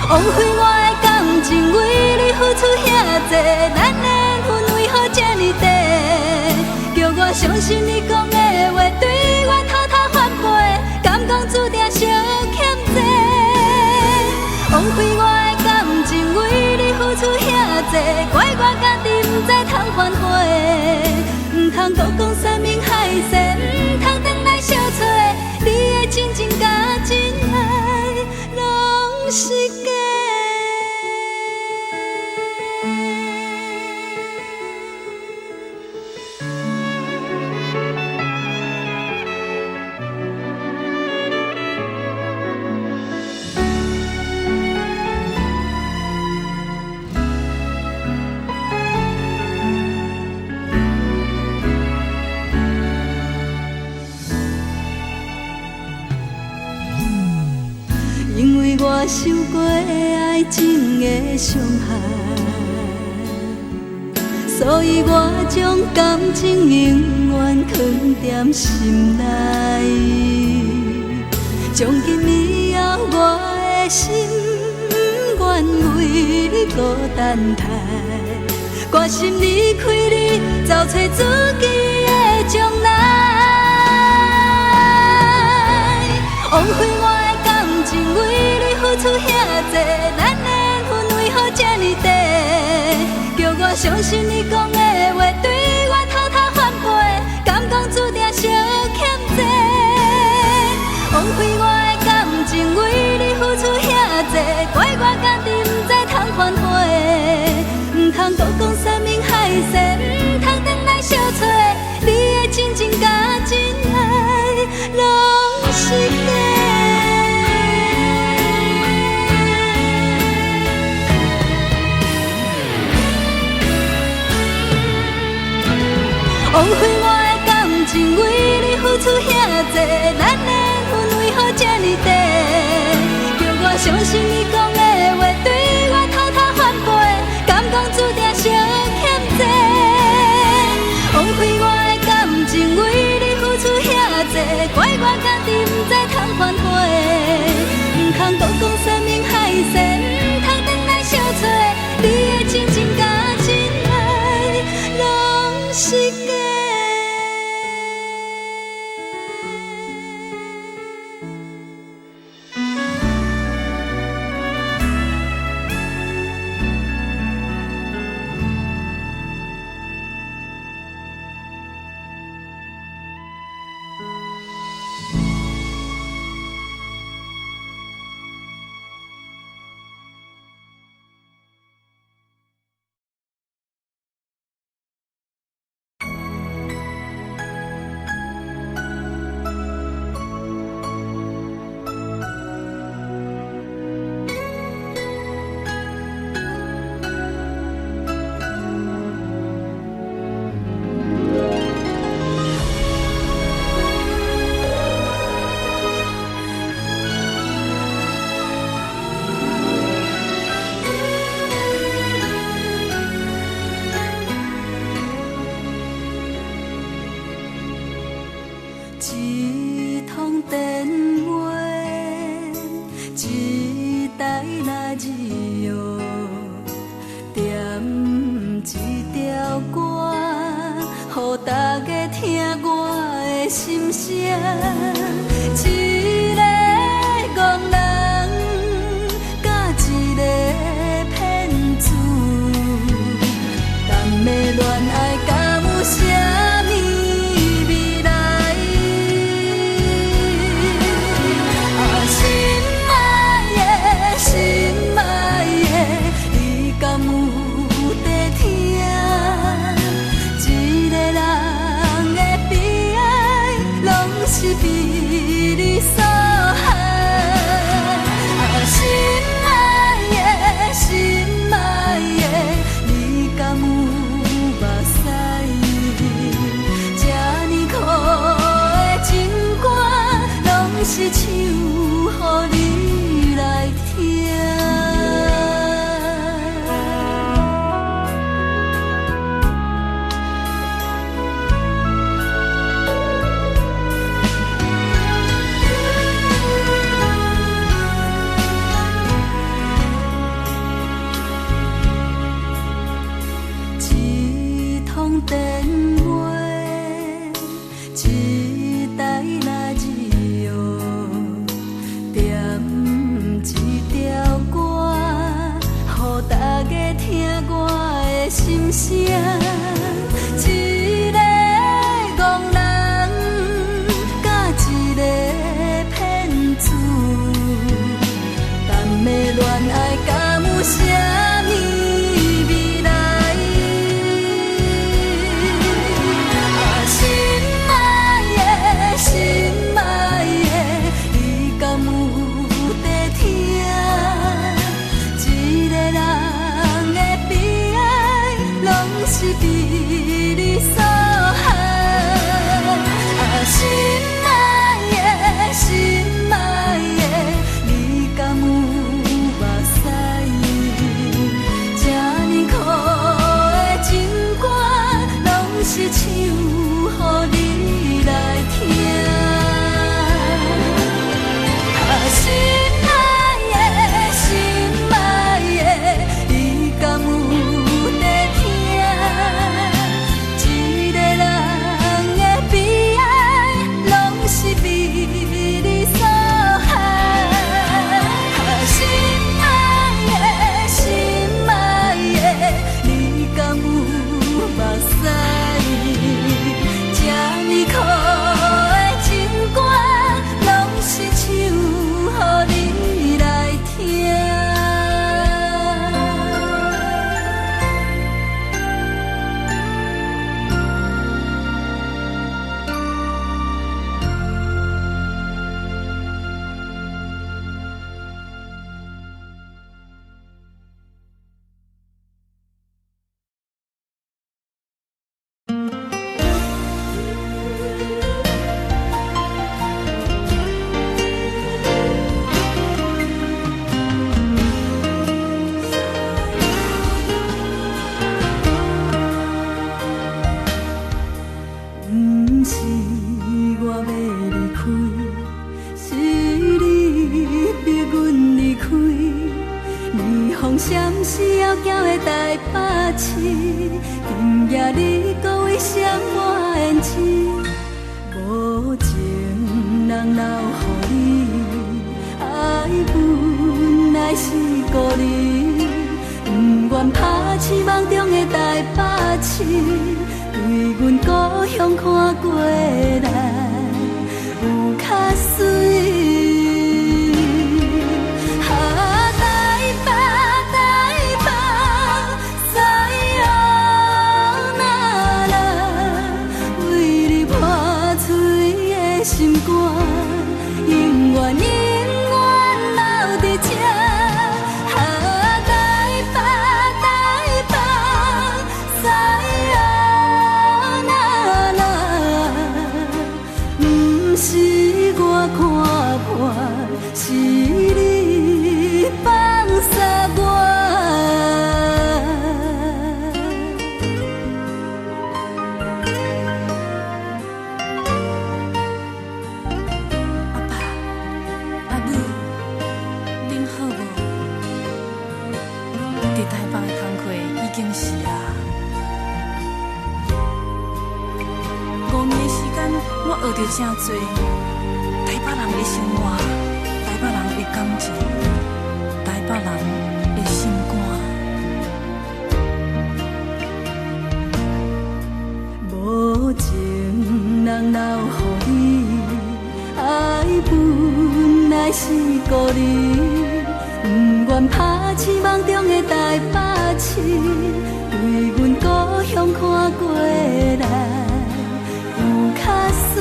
枉费我的感情为你付出遐多，咱的缘分为何这呢短？叫我相信你讲的话，对我偷偷反背，敢讲注定相欠债。枉费我的感情为你付出遐多，怪我家己不知通反悔，不通搁讲山盟海誓，不通回来相找。你的真情甲真爱，拢是假。因为我受过爱情的伤害，所以我将感情永远藏在心内。从今以后我的心愿为你孤单待，决心离开你，找找自己的将来。枉费我的感情为你付出遐多，咱的缘分为何这呢短？叫我相信你讲的话，对我偷偷反背，敢讲注定相欠债。枉费我的感情为你付出遐多，怪我家己不知通反悔，不通搁讲山盟海誓，不通回来相找。你的真情甲真爱，拢是假。枉费我的感情为你付出遐多，咱的缘分为何这呢短？叫我相信你讲的话，对我偷偷反背，敢讲注定相欠债。枉费我的感情为你付出遐多，怪我家己不知通反悔，不通搁讲山盟海誓，不通回来相找。你的真情甲真爱，拢是假。一通电话，一台radio，点一条歌，予大家听我的心声。一个憨人，甲一个骗子，但要恋爱敢有啥物未来？心爱的，心爱的，你敢有在听？一个人的悲哀，拢是被你所害。心爱的，心爱的，你敢有目屎？这呢苦的情歌，拢是唱予你来听。一通电话，一台radio，点一条歌，予大家听我的心声。一个憨人，甲一个骗子，谈的恋爱敢有啥物未来？心爱的，心爱的，你敢有在听？一个人的悲哀，拢是被你所害。心爱的，心爱的，你敢有目屎？这呢苦的情歌，拢是唱予你来听。心爱的，心爱的，你敢有在听？一个人的悲哀，拢是被你所害。心爱的，心爱的，你敢有目屎？这呢苦的情歌，拢是唱予你来听。不是我要离开，是你逼阮离开。年风闪时后行的台北市，今夜你搁为谁我胭脂？无情人留予你，爱本来是故你，不愿拍痴梦中的台北市。对阮故乡看过来，有较水。台北，台北，西洋那拉，为你破碎的心肝，永远永远留伫这。台北，台北，西洋那拉，不是我看破，是你放下我。阿爸、阿母，恁好无？伫台北的工课已经是啊。5年的时间，我学到真多台北人的生活，台北人的感情，台北人的心肝。是故里，不愿拍痴梦中的台北市，为阮故乡看过来有较水。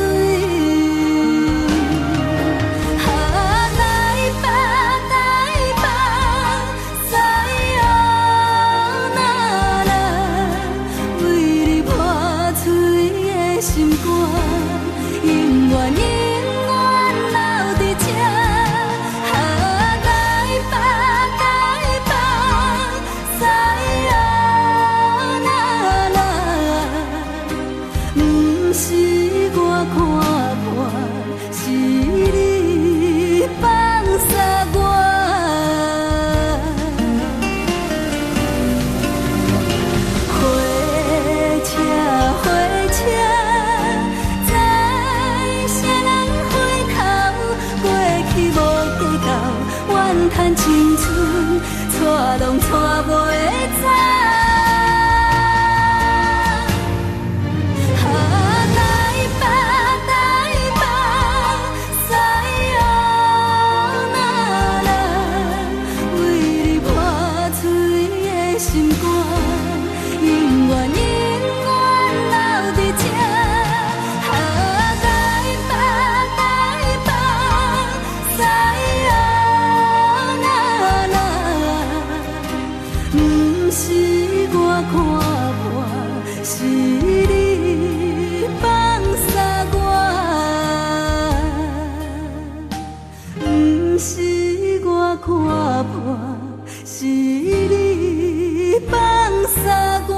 青春带拢带袂走，台北台北，西洋那来，为你破碎的心肝，永远永远留伫这。台北台北，西洋。不是我看破，是你放下我。不是我看破，是你放下我。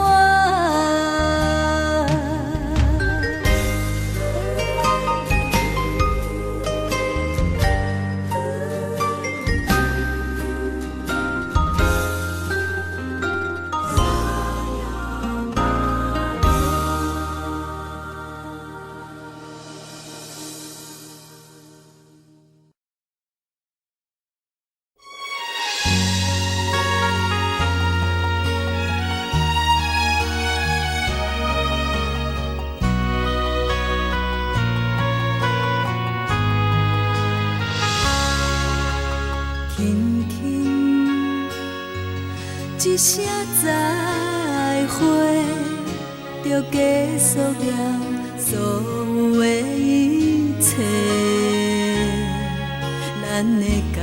一声再会，就结束了所有的一切。咱的感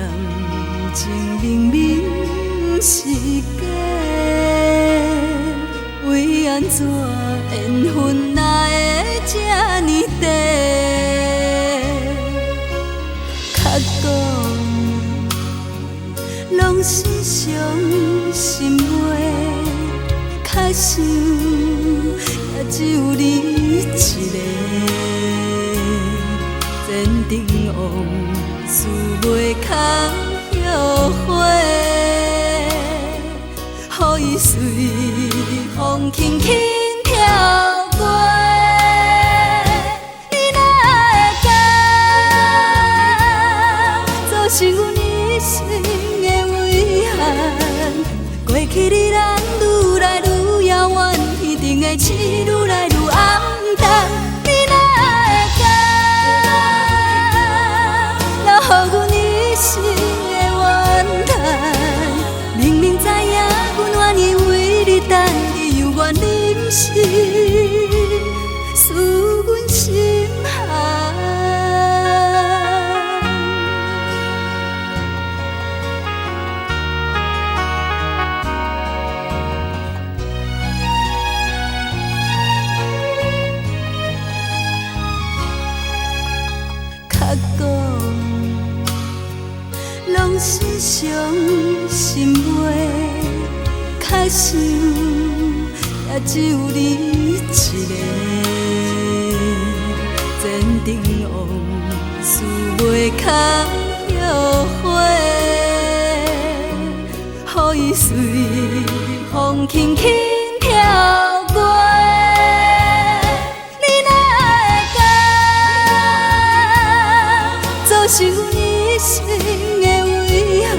情明明是假，为安怎缘分来会这呢短？较讲。拢是伤心话，较想也只有你一个。前程往事袂堪后悔，予伊随风轻轻飘过。你哪会敢做成阮一生？过去的咱愈来愈遥远，天顶的星愈来愈暗淡。你哪会敢留予阮一生的怨叹？明明知影阮愿意为你等，你犹原忍心输阮心寒。拢是伤心话，较想也只有你一个。前程往事袂堪后悔，予伊随风轻轻飘过。你哪会敢做成阮一生的遗憾？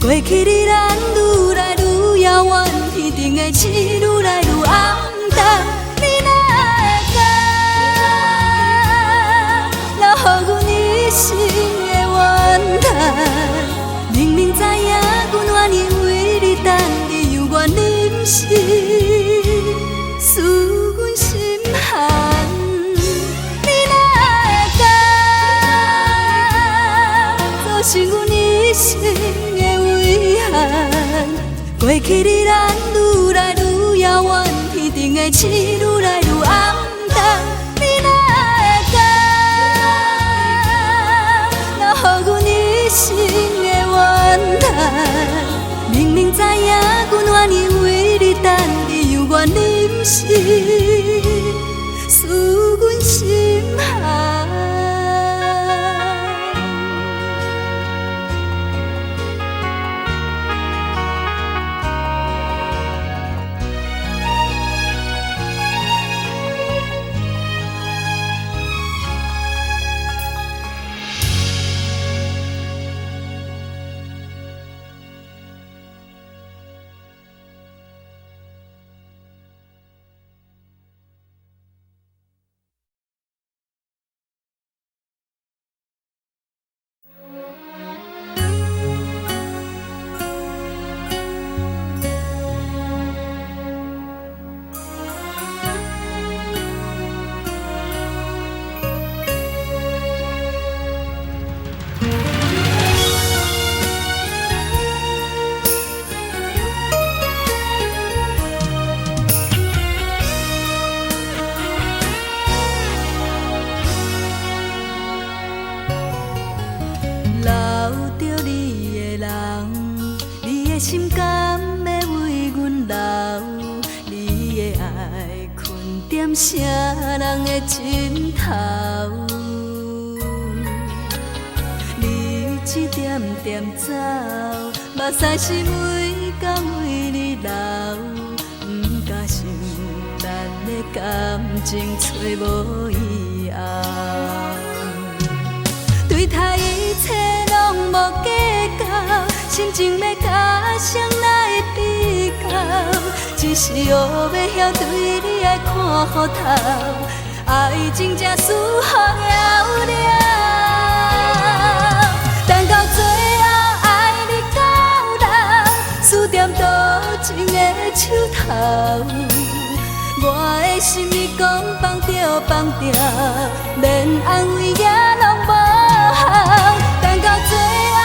过去的咱愈来愈遥远，天顶的星愈来愈暗淡。你哪会敢留予阮一生的怨过去离咱愈来愈遥远，天顶的星愈来愈暗淡，你哪会敢？若予阮一生的怨叹，明明知影阮愿意为你等，你犹愿忍心思阮心寒。心甘要为阮留，你的爱困踮啥人的枕头？你一点点走，目屎是每天为你流，不敢想咱的感情找无以后，对待一切拢无计较。心情要甲谁来比较？只是学要晓对你爱看糊头，爱情才输予了了。等到最后爱你到老，输点多情的手头。我的心意讲放着放着，连安慰也拢无效。等到最后。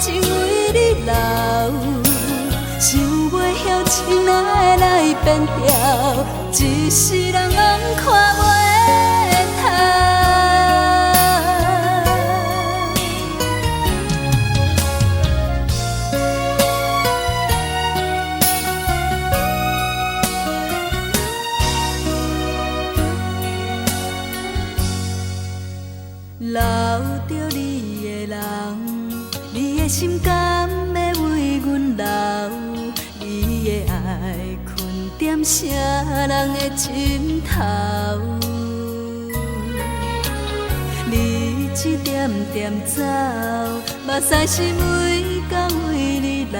情为你留，想袂晓情哪会来变调，一世人拢看袂透。留着你的人。你的心甘要为阮留，你的爱困踮啥人的枕头？你一点点走，目屎是每天为你流，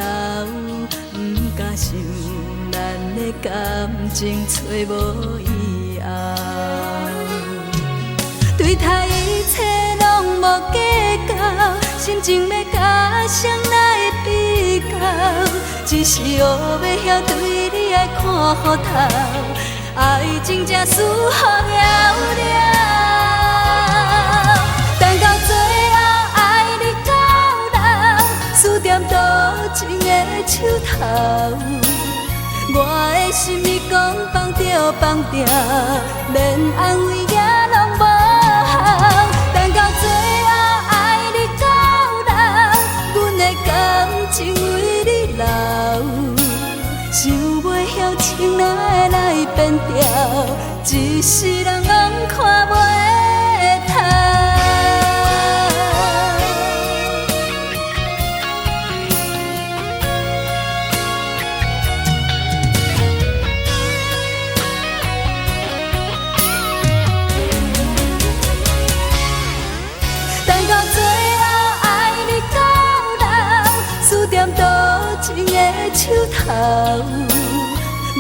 不敢想咱的感情找无以后，对待一切拢无计较。心情要甲谁来比较？只是学要晓对你爱看糊头，爱情才输予了了。等到最后爱你到老，输点多情的手头。我的心意讲放着放着，连安慰也拢无效。等到最后。感情为你留，想袂晓情哪会来变调，一世人拢看袂透。等到最后爱你到老。输点多情的手头，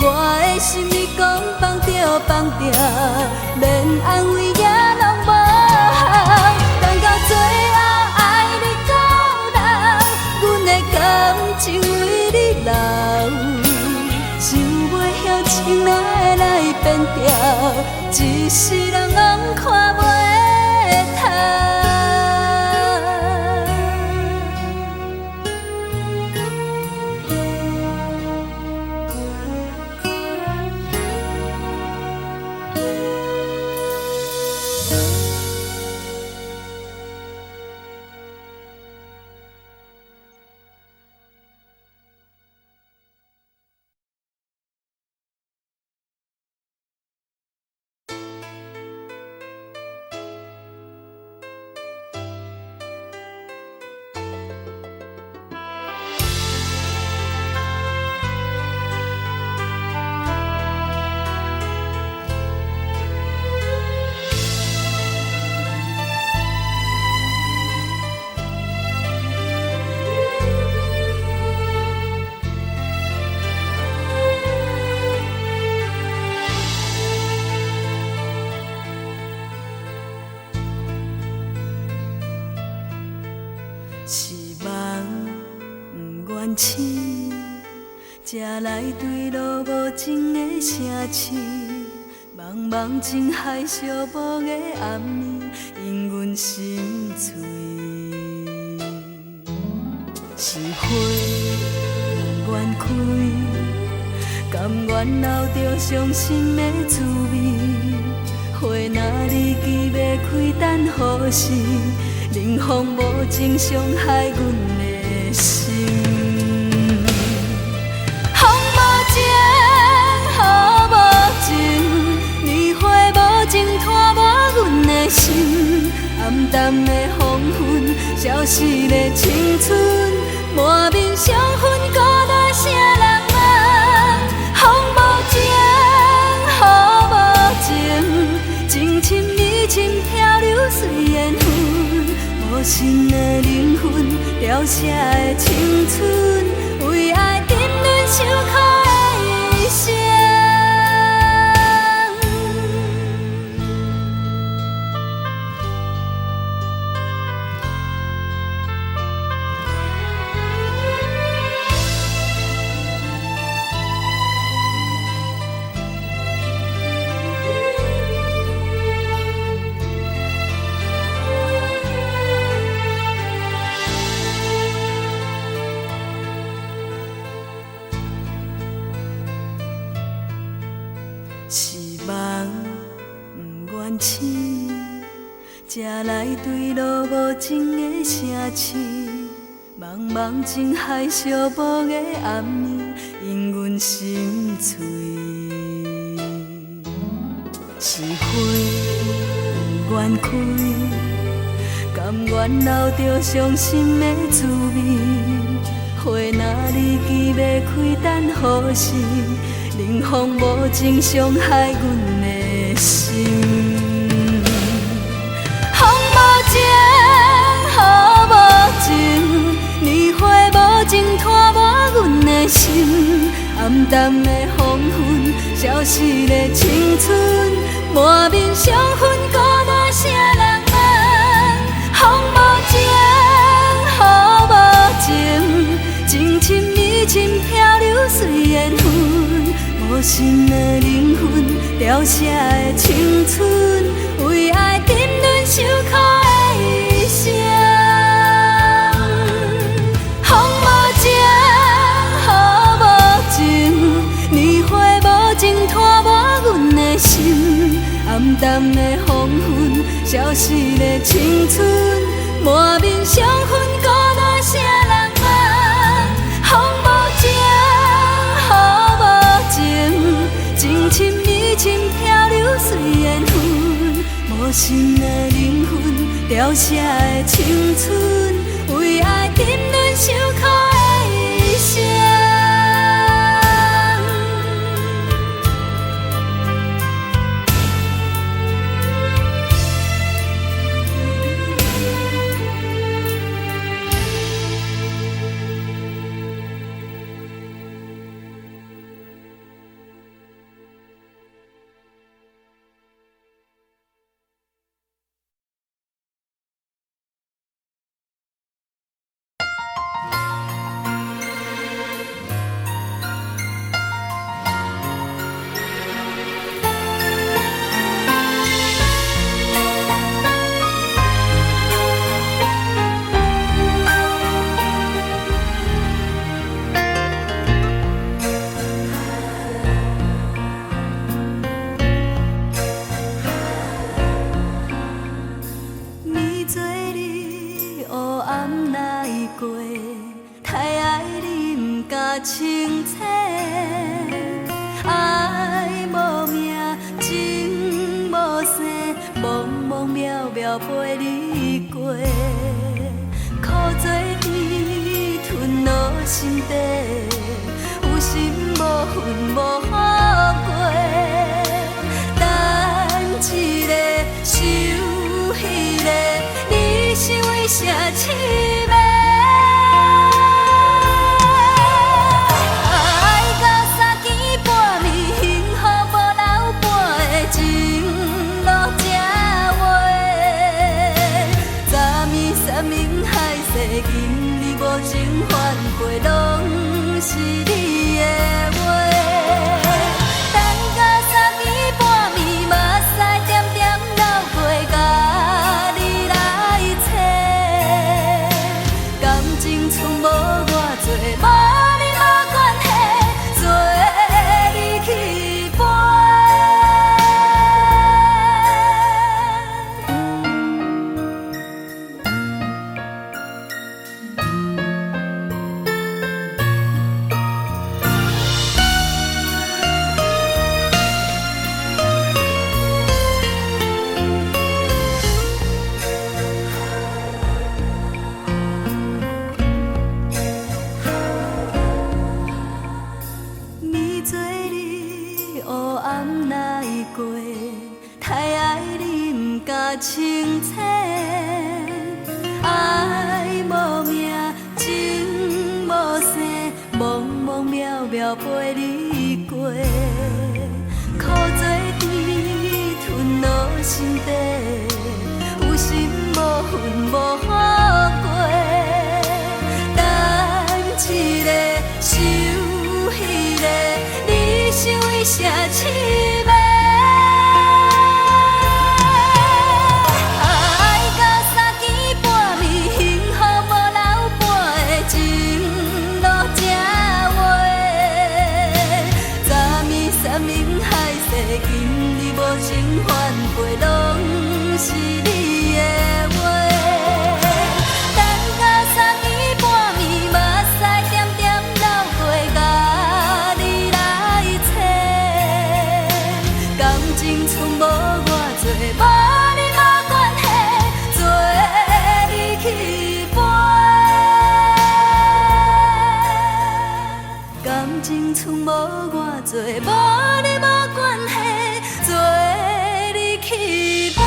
我的心意讲放着放着，连安慰也拢无效。等到最后爱你到老，阮的感情为你留，想袂晓情哪会来变调，一世人拢看袂透。市，才来对路无情的城市。茫茫情海寂寞的暗暝，因阮心碎。是花不愿开，甘愿留着伤心的滋味。花若日期要开，等何时？冷风无情伤害阮的心。风无情，雨无情，年花无情，拖无阮的心。暗淡的黄昏，消失的青春，满面伤痕，孤单啥人问？风无情，雨无情，情深意深，漂流随缘分。无心的灵魂，凋谢的青春，为爱沉沦受苦的一生。是梦不愿醒，才来对路无情的城市。茫茫情海寂寞的暗暝，因阮心碎。是花不愿开，甘愿留着伤心的滋味。花若日期要开，等何时？冷风无情，伤害阮的心。风无情，雨无情，年花无情，拖无阮的心。暗淡的黄昏，消失的青春，满面伤痕，孤单啥人问？风无情，雨无情，情深意深，漂流随缘分。无心的灵魂，凋谢的青春，为爱沉沦受苦的一生。风无情，雨无情，年花无情，拖无阮的心。暗淡的黄昏，消失的青春，满面伤痕，孤单啥人问？风无情，情深意深，漂流随缘分。无心的灵魂，凋谢的青春，为爱沉沦受苦的一生。清醒，爱无名，情无生，茫茫渺渺陪你过。苦做甜，吞落心底，有心无魂无好过。等一个，想迄个，你是为啥痴迷？今日无情翻过浪。做你，黑暗哪会过？太爱你不敢清醒，爱无名，情无生，茫茫渺渺陪你过，苦做甜，吞落心底，有心无魂无好过，等一个想彼个，你想为啥痴迷？情反背拢是你的话，等到3更半暝，目屎点点流过，甲你来找，感情从无我做，无你无关系，做你去陪，感情从无我做，无你无关系。做你去陪。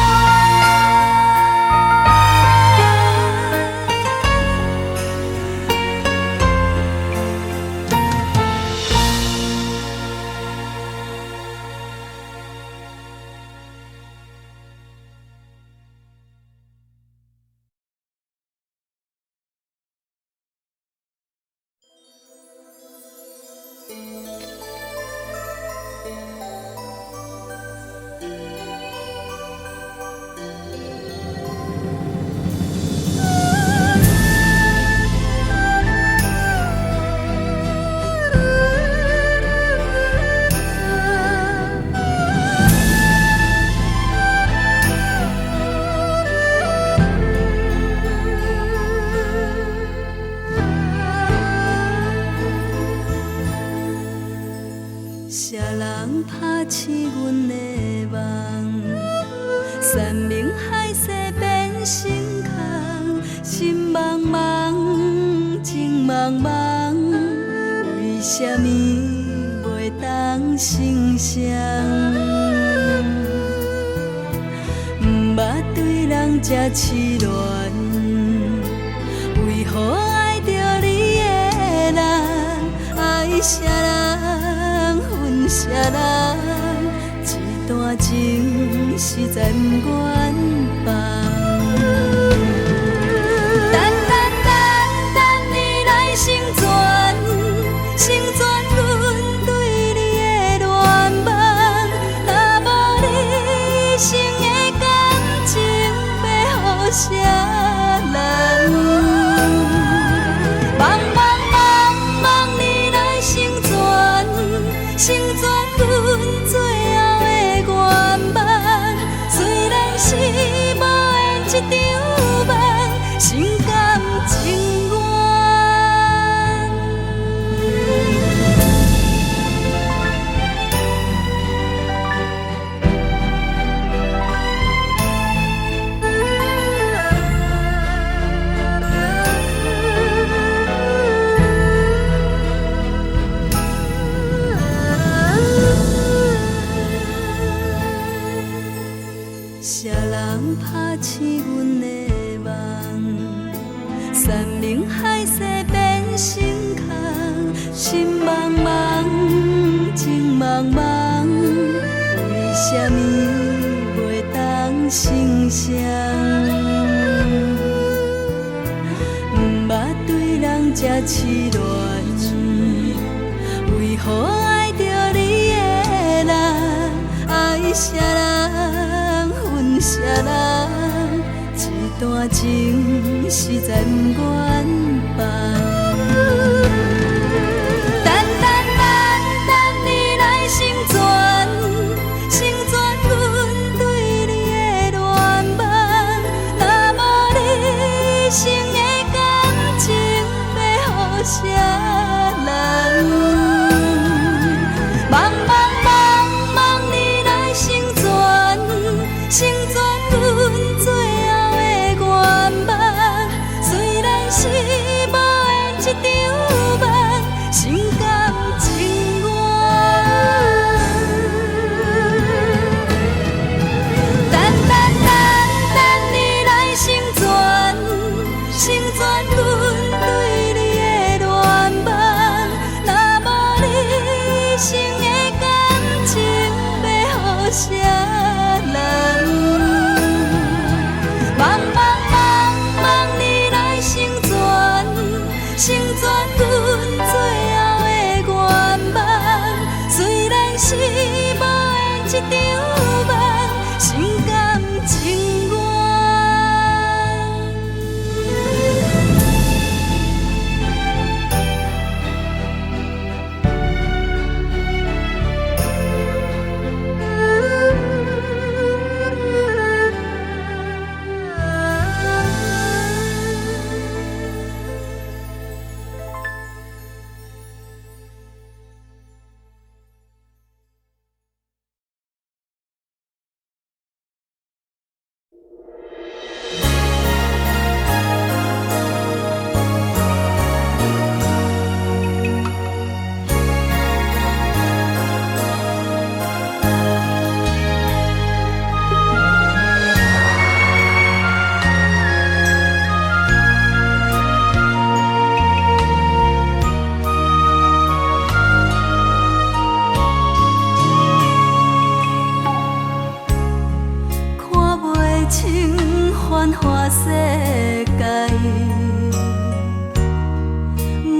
啥人拍醒阮的梦？山明海誓变成空，心茫茫，情茫茫，为什么袂当成双？不捌对人这痴恋，为何爱着你的人？爱啥人？啥人？一段情实在不愿放。等你来成全，成全阮对你的恋梦。若无你一生的感情，要予啥人？茫你来成全，成全阮最后的愿望，虽然是无缘一场梦，心甘情愿。啥人拍醒阮的梦？山明海誓变成空，心茫茫，情茫茫，为什么袂当成双？不捌对人这痴恋，为何爱着你的人？爱啥人？啥人？一段情实在不愿放。等你来成全，成全阮对你的恋梦。若无你一生的感情，要予啥人？茫你来成全，成全阮最后的愿望，虽然是无缘是无缘一场梦，心甘情愿。繁华世界，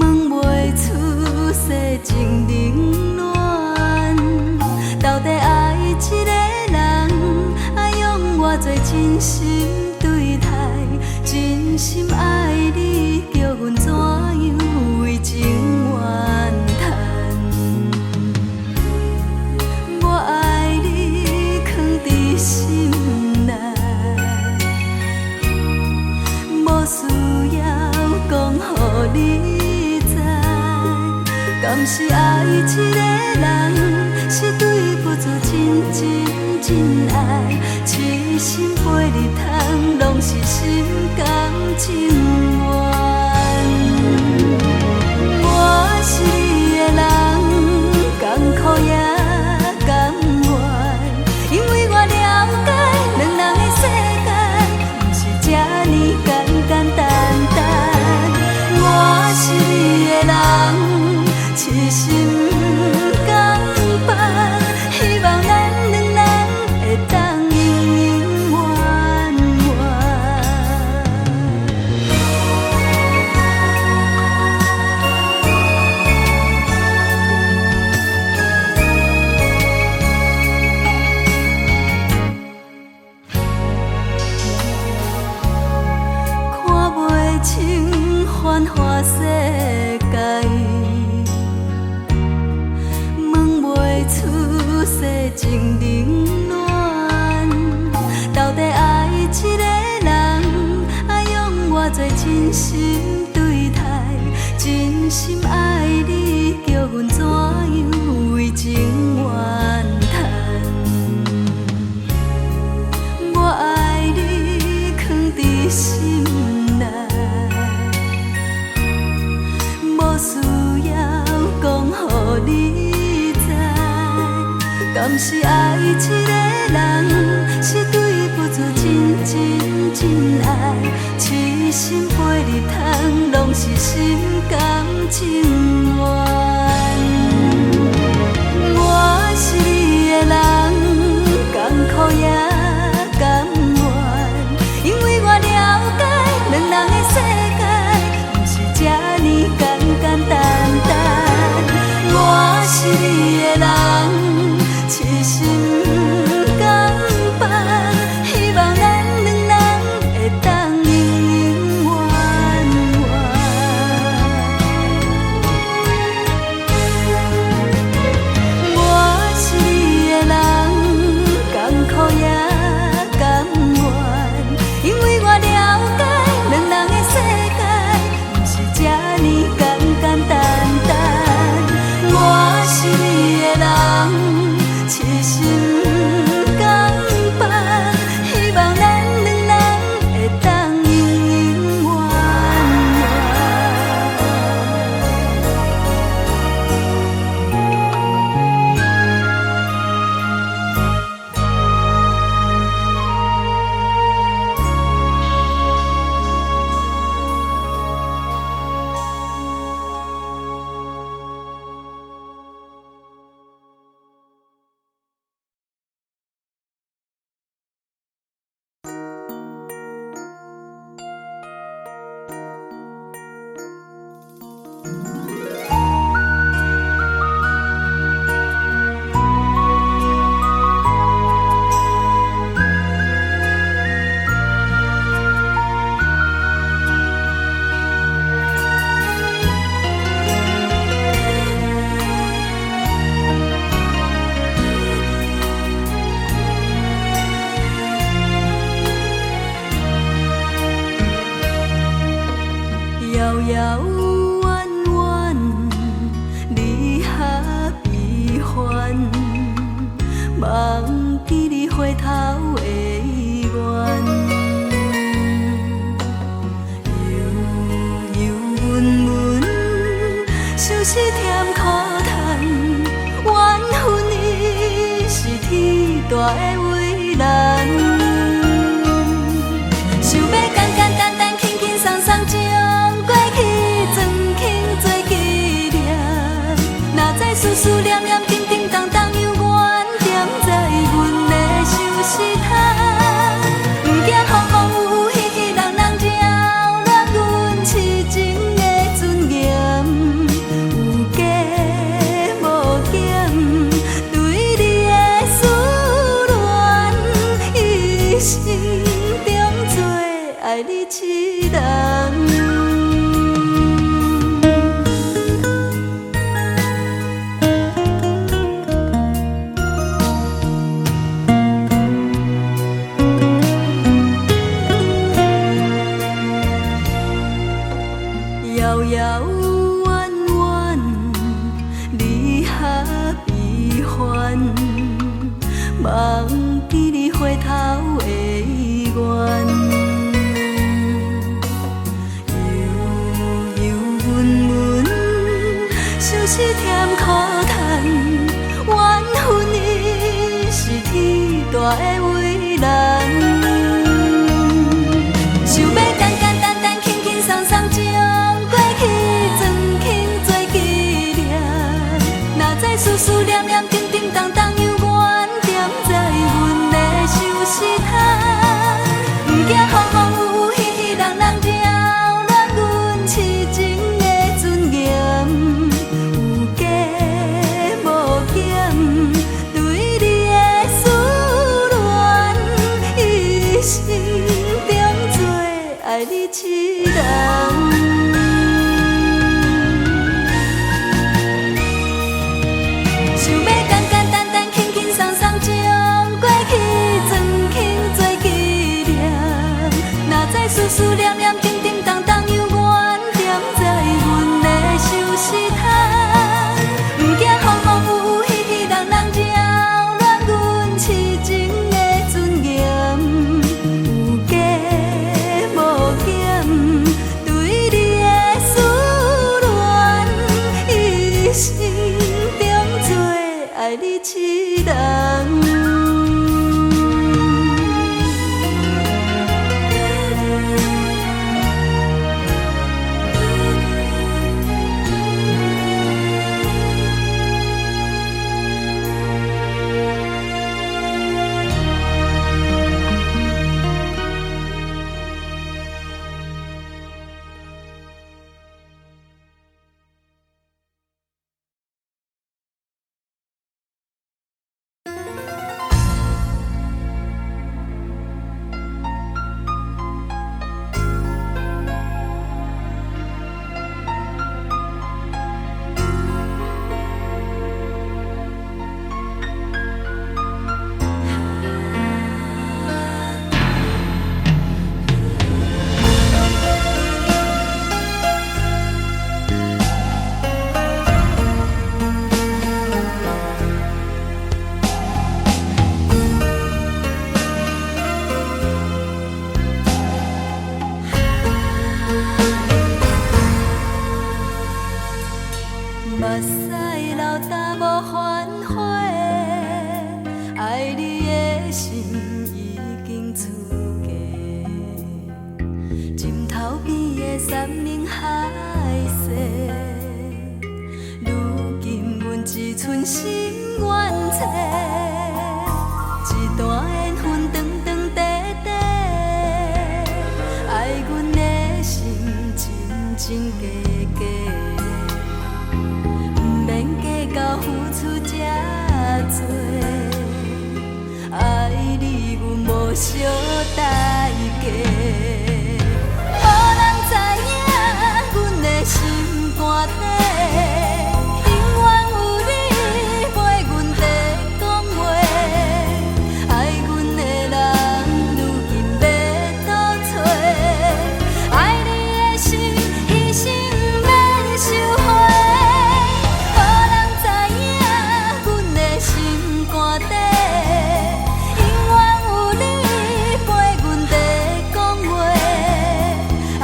问袂出世情冷暖。到底爱一个人，爱用偌多真心对待？真心爱你，叫阮怎样为情怨叹？我爱你，藏伫心内。无需要讲予你知，敢是爱一个人，是对付出真爱，痴心陪你通，拢是心甘情愿。我是你的人，艰苦也甘愿，因为我了解两人的世界，不是这呢简单。我是你的人，痴心甘放，希望咱两人会当永永远看袂清繁华世界，问袂出世情冷暖。到底爱一个人，爱用偌多真心对待？真心爱你，叫阮怎样为情怨叹？我爱你，藏伫心内。无需要讲予你知，敢是爱一个人，是对付出真爱，痴心陪你通，拢是心甘情愿。我是你的人，艰苦也甘愿，因为我了解两人的世界，不是这呢简单。我是你的人，痴心甘放，希望咱两人会当永永远远。大的为难。想要简简单单、轻轻松松将过去装轻做纪念，哪知思思念念、叮叮当当犹原踮在阮的手指头，不惊风风雨雨、喜喜人人扰乱阮痴情的尊严，有加无减，对你的思恋，一生中做爱你一人。遥遥远远，离合悲欢，忘记你回头的愿。悠悠闷闷，像是甜苦叹，缘分伊是天大的为难。想要简简单单、轻轻松松将过去装轻做纪念，哪知思思念念、叮叮当当犹原踮在阮的手指头，不惊风风雨雨、喜喜人人扰乱阮痴情的尊严，有加无减，对你的思恋，一生中做爱你一人。想要简简单单、轻轻松松将过去装轻做纪念，哪知思思念念、叮叮当当犹原踮在阮的手指头，不惊风风雨雨、喜喜人人扰乱阮痴情的尊严，有加无减，对你的思恋，一生中做爱你一人。目屎流干无反悔，爱你的心已经出嫁，枕头边的山盟海誓，如今阮只剩心愿册，一段缘分长长短短，爱阮的心真真假假。到付出这多，爱你阮无小代价。无人知影阮的心肝底，永远有你陪阮在讲话。爱阮的人如今要倒找，爱你的心一生免收回。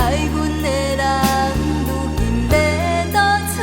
爱阮的人如今要倒找。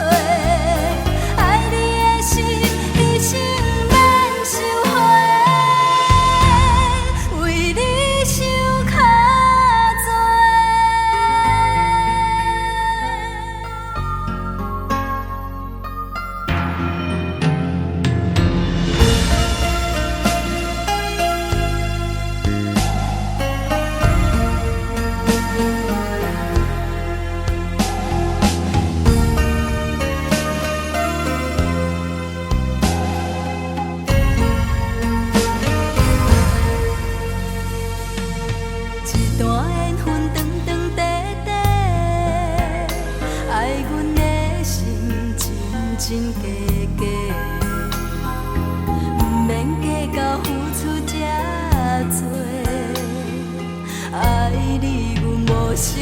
小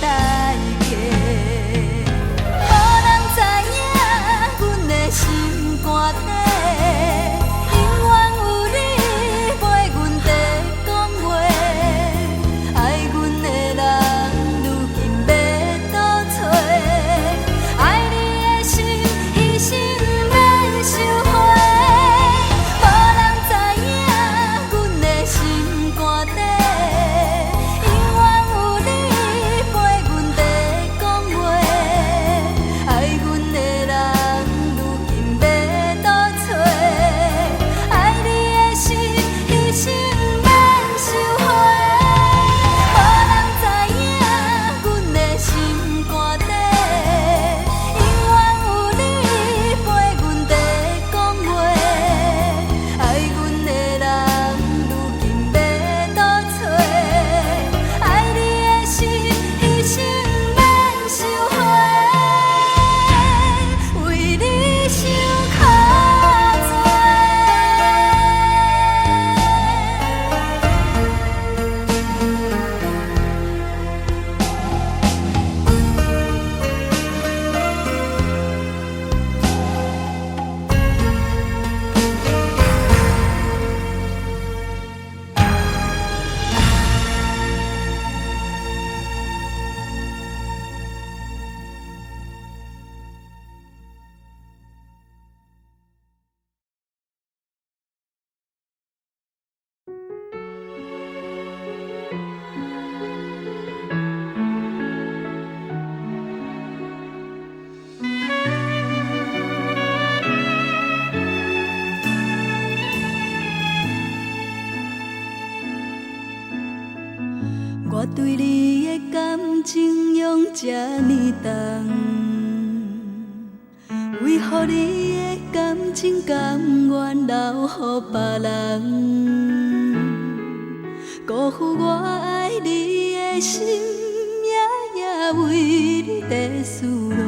代价。无人知影阮的心肝底，永远有你陪阮在讲话。爱阮的人，如今要倒找？爱你的心，一生免收回。无人知影阮的心肝底，永远有你陪阮在讲话。爱阮的人，如今要倒找？爱你的心，一生免收回。无人知影阮的心肝底，永远有你陪阮在讲话。爱阮的人，如今要倒找？爱你的心，一生免收回。为你受较多。我对你的感情用这呢重，为何你的感情甘愿留予别人？辜负我爱你的心，夜夜为你在思恋。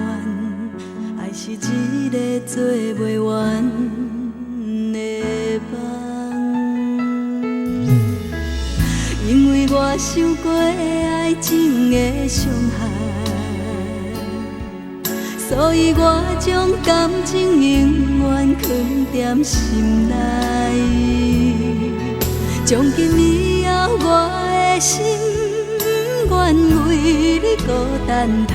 爱是一个做袂完的梦。因为我受过爱情的伤害，所以我将感情永远藏在心内。从今以后，我的心愿为你孤单待，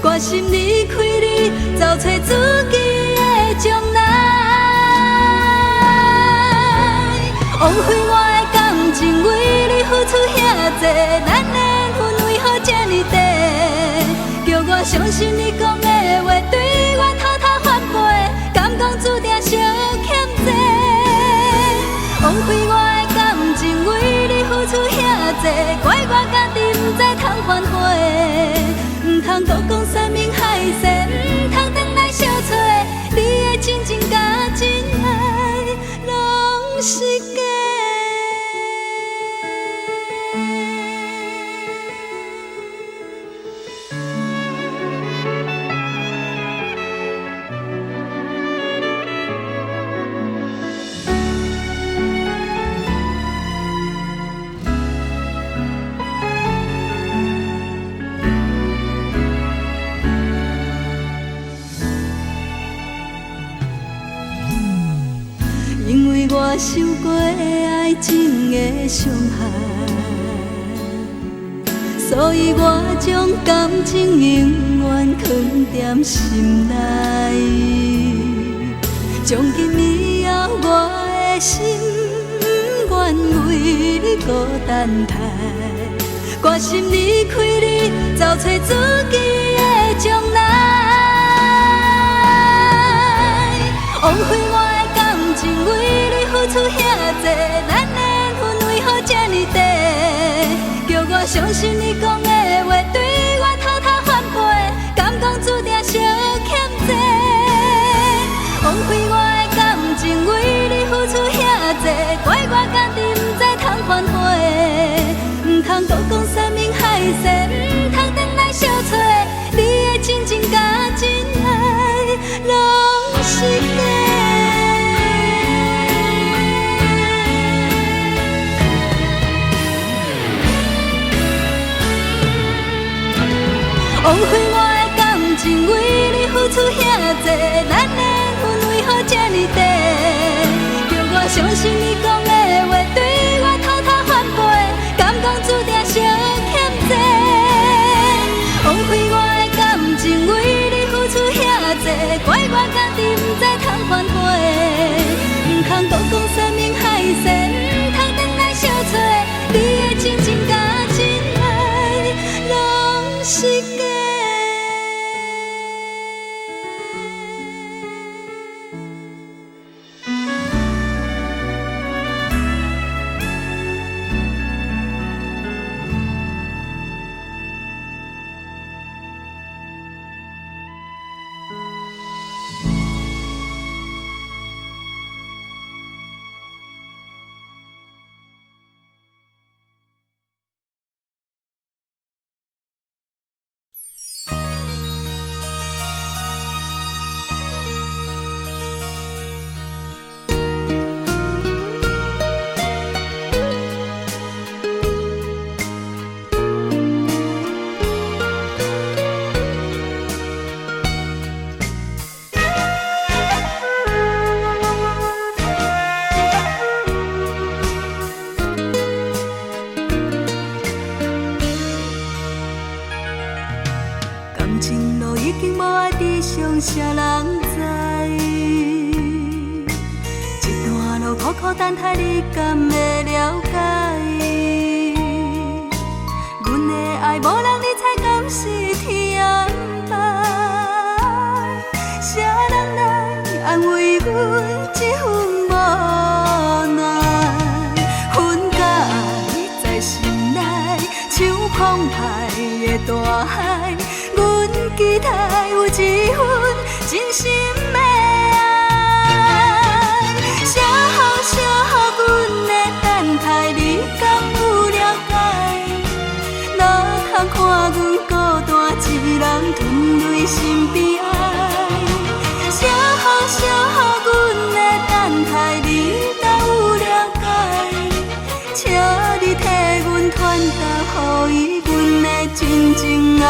决心离开你，找找自己的将来。枉费我的感情，为你付出遐多，咱的缘分为何这呢短？叫我相信你讲的话，对我偷偷反背，敢讲注定相欠债。枉费我的感情，为你付出遐多，怪我家己不知通反悔，唔通多讲山盟海誓，唔通回来相找。你的真情甲真爱，拢是假。因为我受过爱情的伤害，所以我将感情永远藏在心内。从今以后，我的心愿为你孤单待，决心离开你，找找自己的将来。枉费我的感情，为你付出遐多，咱的缘分为何这呢短？叫我相信你讲的话，对我偷偷反背，敢讲注定相欠债。枉费我的感情，为你付出遐多，怪我家己不知通反悔，唔通多讲山盟海誓，唔通回来相找。你的真情甲真爱，拢是假。相信你讲的话，对我偷偷反背，敢讲注定相欠债。枉费我的感情，为你付出遐多，怪我家己不知通反悔，唔通讲讲山盟海誓，唔通等来相找，你的真情甲真爱，拢是假。啥人知？一段路苦苦等待，你敢会了解？阮的爱无人理睬，敢是天安排？啥人来安慰阮这份无奈？分解在心内，像澎湃的大海。阮期待有一份真心的爱，写好写好阮的等待，你敢有了解？哪通看阮孤单一人吞泪心悲哀？写好写好阮的等待，你若有了解？请你替阮传达，予伊阮的真情爱。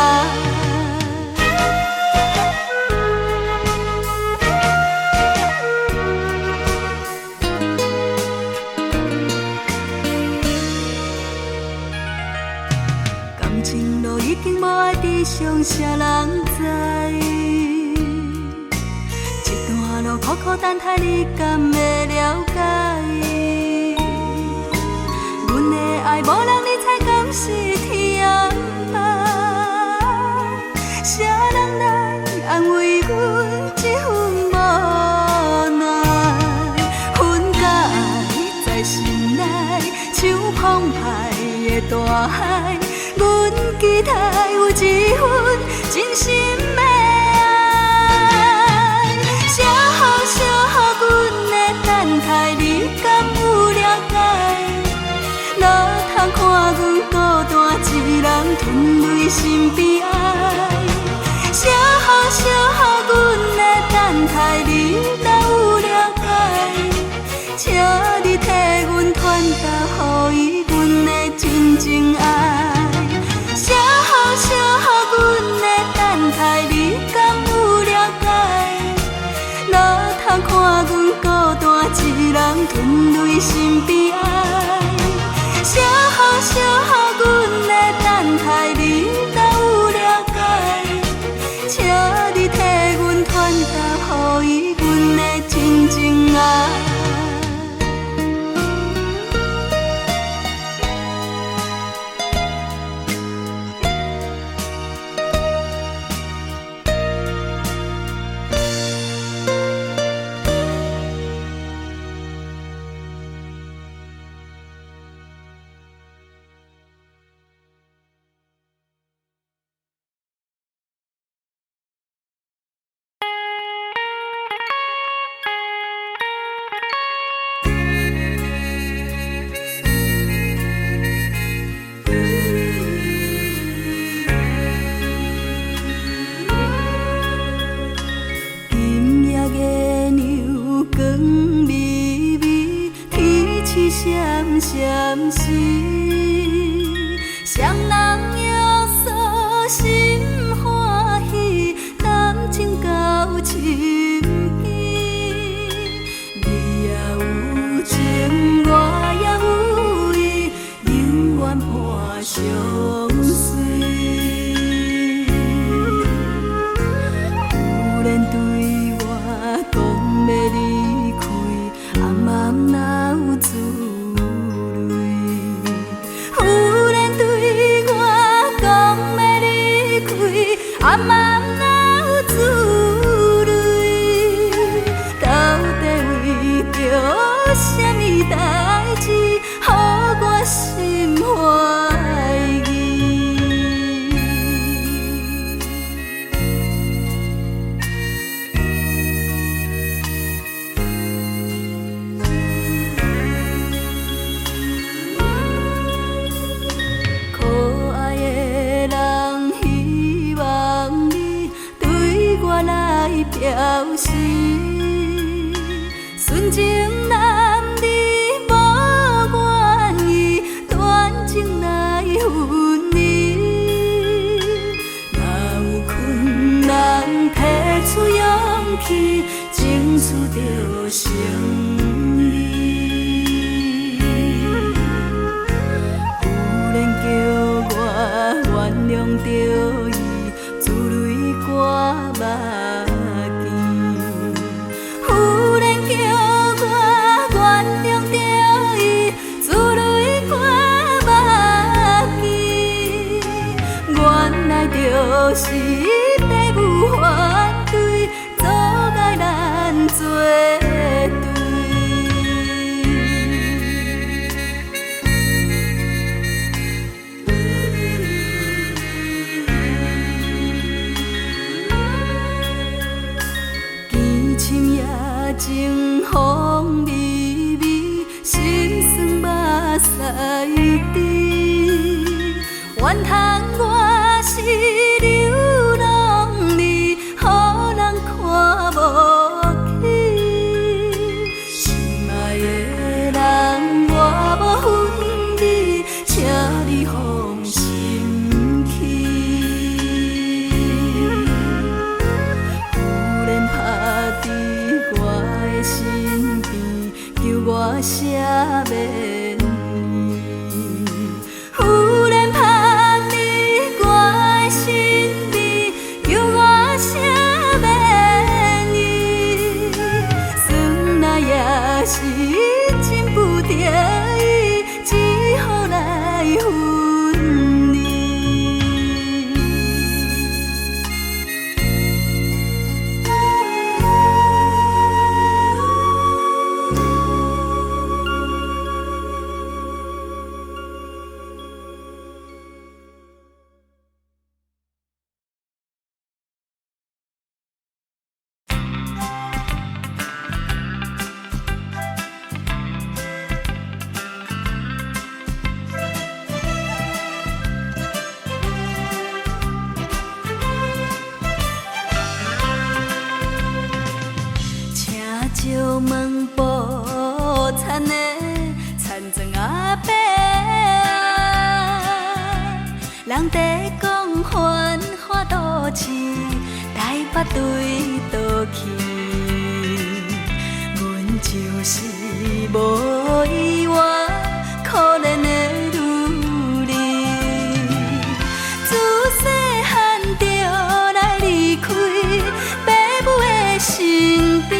已经无爱知，伤啥人知？一段路苦苦等待，你敢会了解？阮的爱无人理睬，敢是天安排？啥人来安慰阮这份无奈？分解在心内，像澎湃的大海。阮期待有一份真心的爱，写好写好阮的等待，你敢有了解？哪通看阮孤单一人吞泪心悲哀？写好写好阮的等待，你若有了解？请你替阮传达，予伊阮的真情爱。写好写好阮的等待，你敢有了解？哪通看阮孤单一人吞泪心悲哀？写好写好阮的等待，你若有了解？请你替阮传达，予伊阮的真情爱。闪时，双人约束心欢喜，感情到深边，你也有情。去，争取着胜利。有人叫我原谅着伊，自泪挂目镜。有人叫我原谅着伊，自泪挂目镜。原来就是父母反对，阻碍咱做对。见深夜情风微微，心酸目屎滴。怨叹我是流浪儿，予人看无起。心爱的人，我无分你，请你放心去。有人拍伫我的身边，叫我赦免伊。有人拍伫我的身边，叫我赦免伊。算来也是真不得已，只好来分离。石门布田的田庄阿伯，人在讲繁华都市，台北对倒去，阮就是无依偎可怜的女儿，自细汉就来离开父母的身边。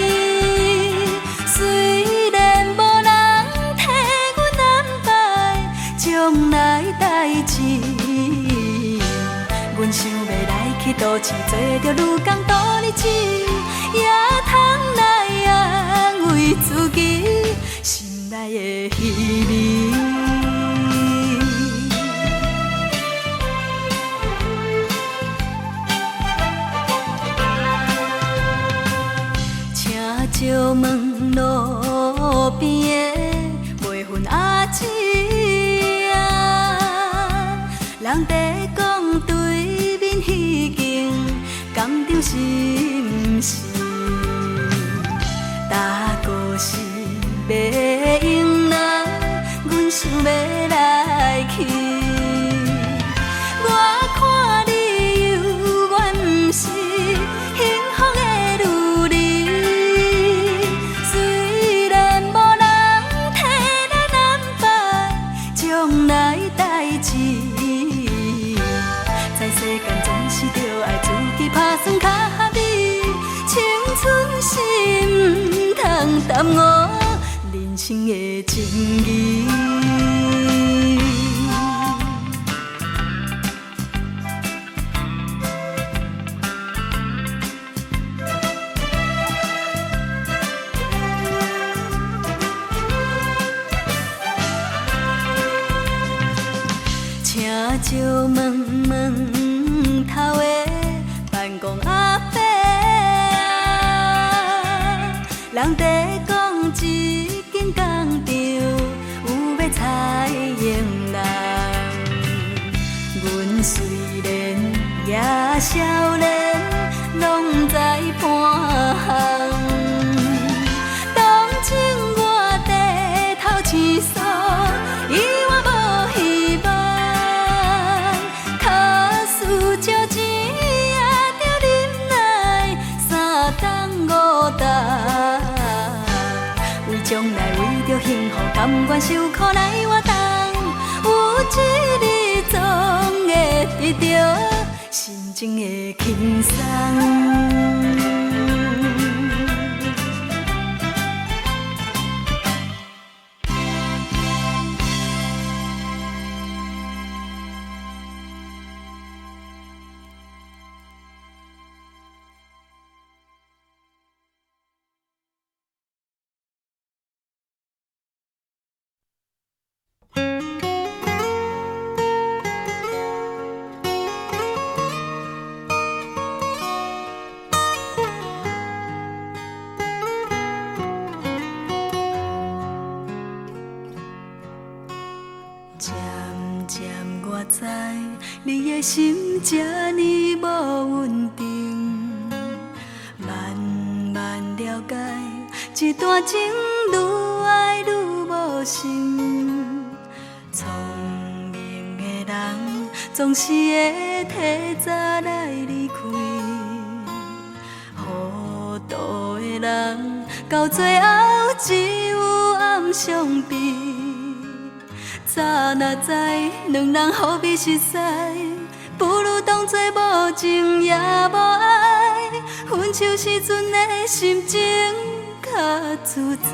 虽然无人替阮安排将来代志，阮想要来去都市，做着女工度日子，也通来安慰自己心内的稀微。请石门路边的卖粉阿姊啊，人在讲对面迄间工厂是毋是？大哥是卖用人，阮想要来去。我看你有缘，毋是幸福的女儿。虽然无人替咱安排将来代志，在世间总是着爱自己打算较合理。青春是毋通耽误人生的情义。请石门头的办公阿伯，人在讲一间工厂有要裁员人。阮虽然也少年，拢知半项。当今我低头青诉，伊我无希望。卡输借钱也着忍耐，3冬来为着幸福，甘愿受苦来活动。有一日总会得到心情的轻松。我知你的心这呢无稳定，慢慢了解，一段情愈爱愈无心。聪明的人总是会提早来离开，糊涂的人到最后只有暗伤悲。早若知两人何必熟悉，不如当作无情也无爱。分手时阵的心情较自在。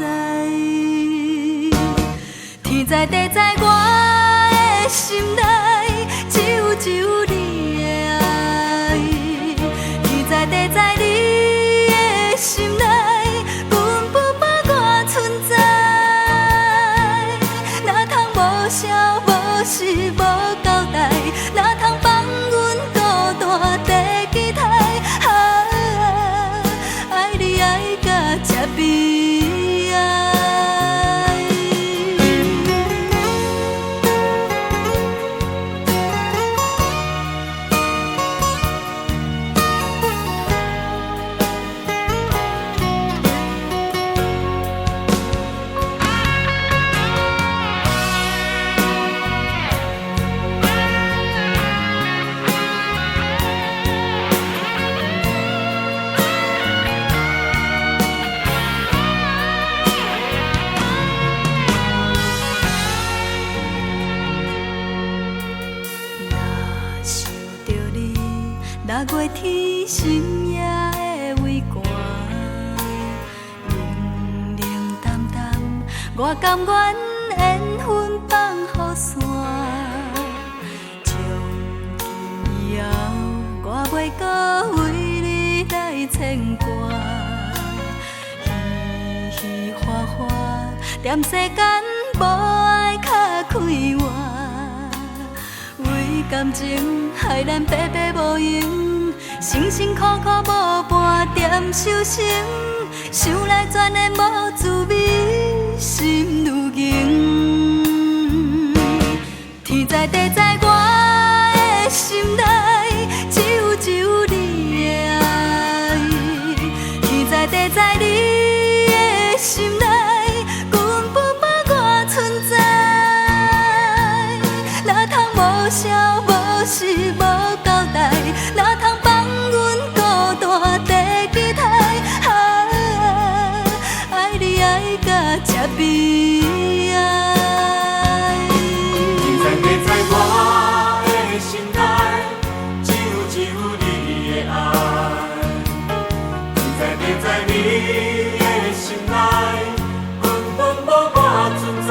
天知地知我的心内只有你的爱。天知地知你的心内根本无我存在。无声无实无交代，哪通放阮孤单在期待？爱你爱到这悲哀。6月天深夜的微寒，冷冷淡淡，我甘愿缘分放予线。从今以后，我袂搁为你来牵挂，嘻嘻哈哈，踮世间无爱较快活。为感情害咱白白无用，辛辛苦苦无半点收成，想来全然无滋味，心如凝。天知地知我的心内只有你的爱。天知地知你的心内根本无我存在。哪通无声无实无交代，哪通放阮孤单在期待？爱你爱到这悲哀。天知地知我的心内只有你的爱。天知地知你的心内根本无我存在。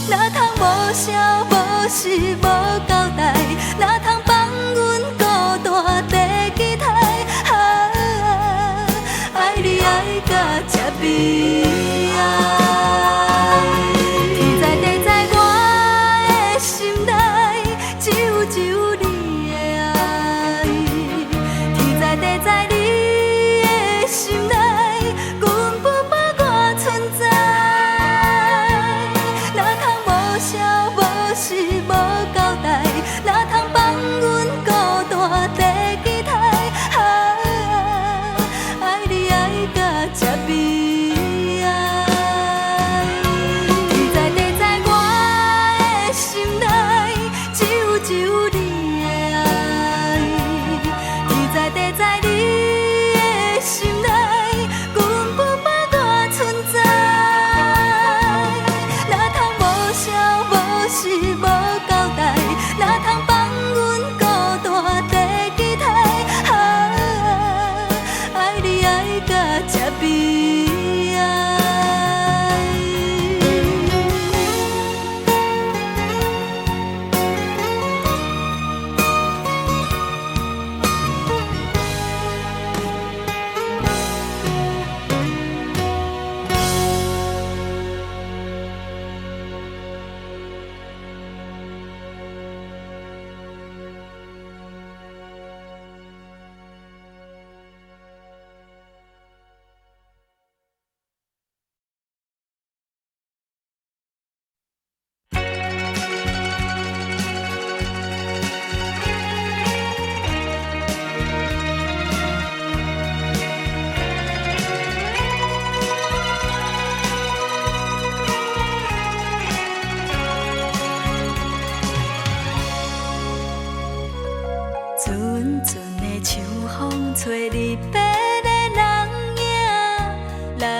哪通无声无实无交代，哪通放阮孤单在期待？爱你爱到这悲哀。天知地知我的心内只有你的爱。天知地知你的心内根本无我存在。哪通无声无实无交代，哪通放阮孤单在期待？爱你爱到这悲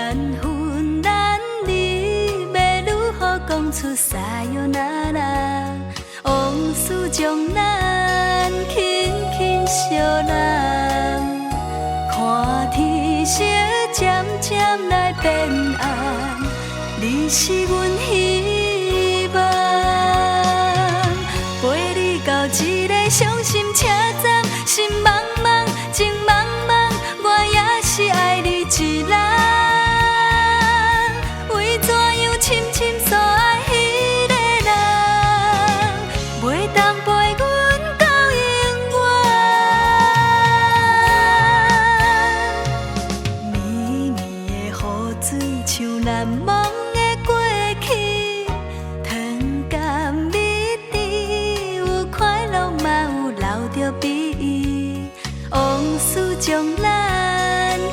咱分咱离，要如何讲出撒哟那拉？往事将咱轻轻相揽，看天色渐渐来变暗，你是阮希望。陪你到一个伤心车站，心茫茫，情茫茫，我也是爱你一人。为怎样深深所爱迄个人，袂当陪阮到永远。绵绵的雨水像难忘的过去，糖甘蜜甜，有快乐嘛有留着悲意，往事将咱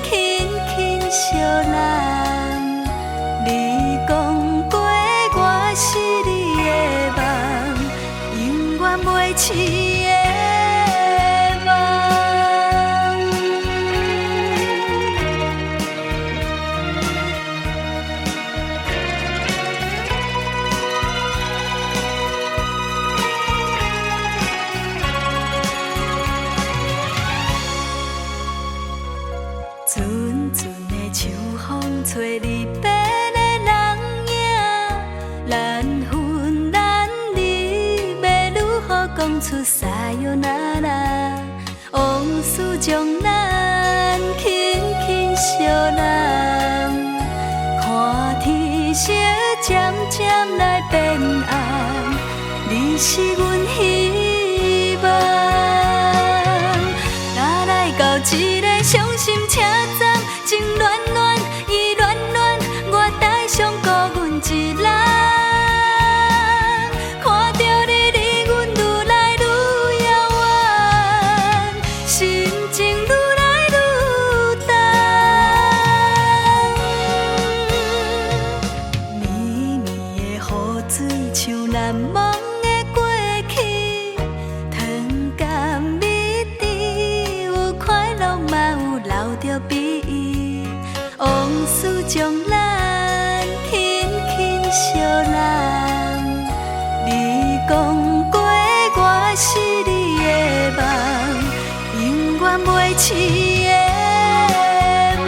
轻轻相揽。你讲过我是你的梦，永远袂试的梦。阵阵的秋风吹离别的人影，咱分咱离，要如何讲出撒哟那拉？往事将咱轻轻相揽，看天色渐渐来变暗，你是阮希望。若来到一个伤心车站，情乱乱，意乱乱，我带上孤阮一人。看着你离阮愈来愈遥远，心情愈来愈重。绵绵的雨水像难忘的过去，糖甘蜜甜，有快乐嘛有留着悲意，往事将咱轻轻相揽。你讲过我是你的梦，永远袂试的梦。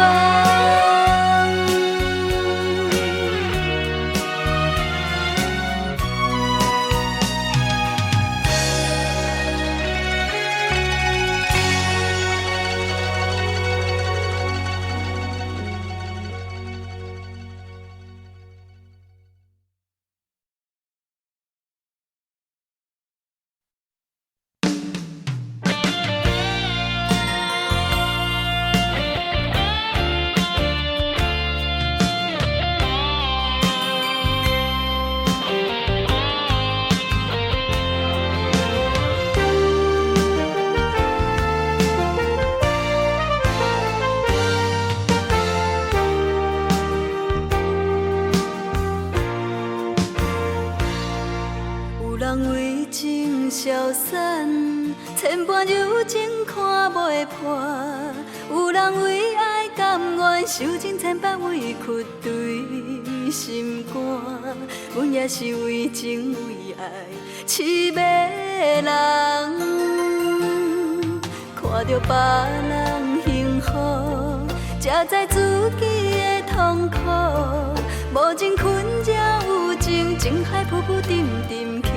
人为情消散，千般柔情看袂破。有人为爱甘愿受尽千百委屈对心肝，阮也是为情为爱痴迷的人。看着别人幸福，才知自己的痛苦。无情困才有情，情海浮浮沉沉起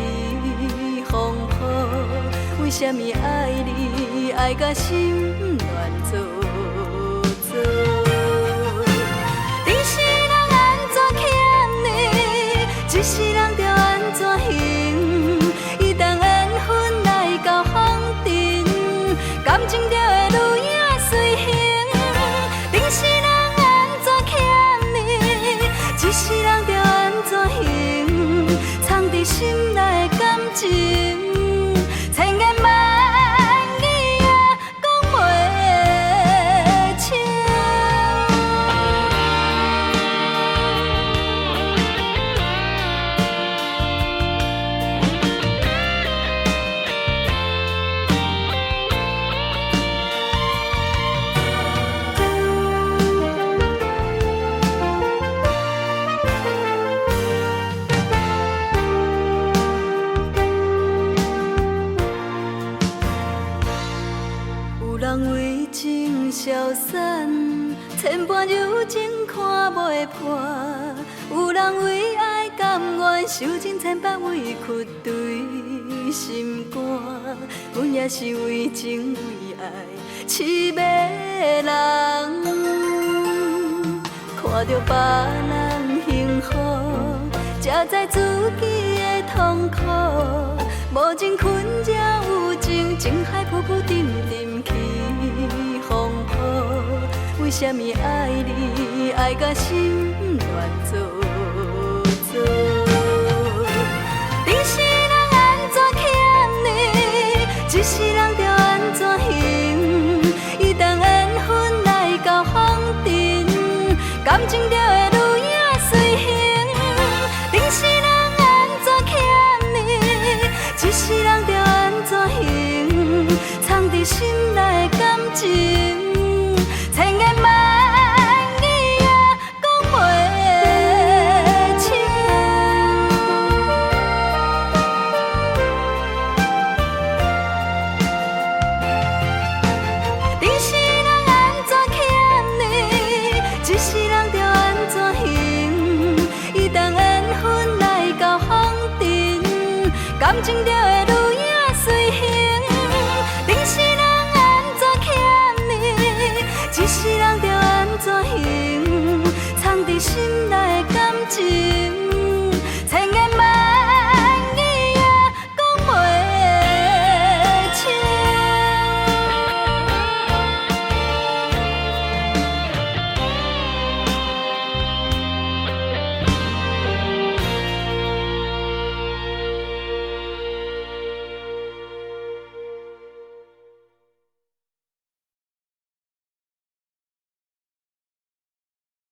风波。为什么爱你爱甲心乱做作？定是人安怎欠你，一世人着安怎行？一旦缘分来到风尘，感情就会愈影随形。定是人安怎欠你，一世人着安怎行？藏伫心内的感情，千言万语也讲袂清。破，有人为爱甘愿受尽千百委屈对心肝，阮也是为情为爱痴迷人，看着别人幸福，才知自己的痛苦。无情困才有情，情海浮浮沉沉起风波。为什么爱你爱甲心乱做作？定是人安怎欠你，一世人着安怎行？一旦缘分来到风尘，感情就会如影随形。定是人安怎欠你，一世人着安怎行？藏伫心内的感情，千言万语也讲袂清。定是人安怎欠你，一世人着安怎行？一旦缘分来到风尘，感情就会如影随形。定是人安怎欠你，一世人着安怎行？藏伫心内的感情。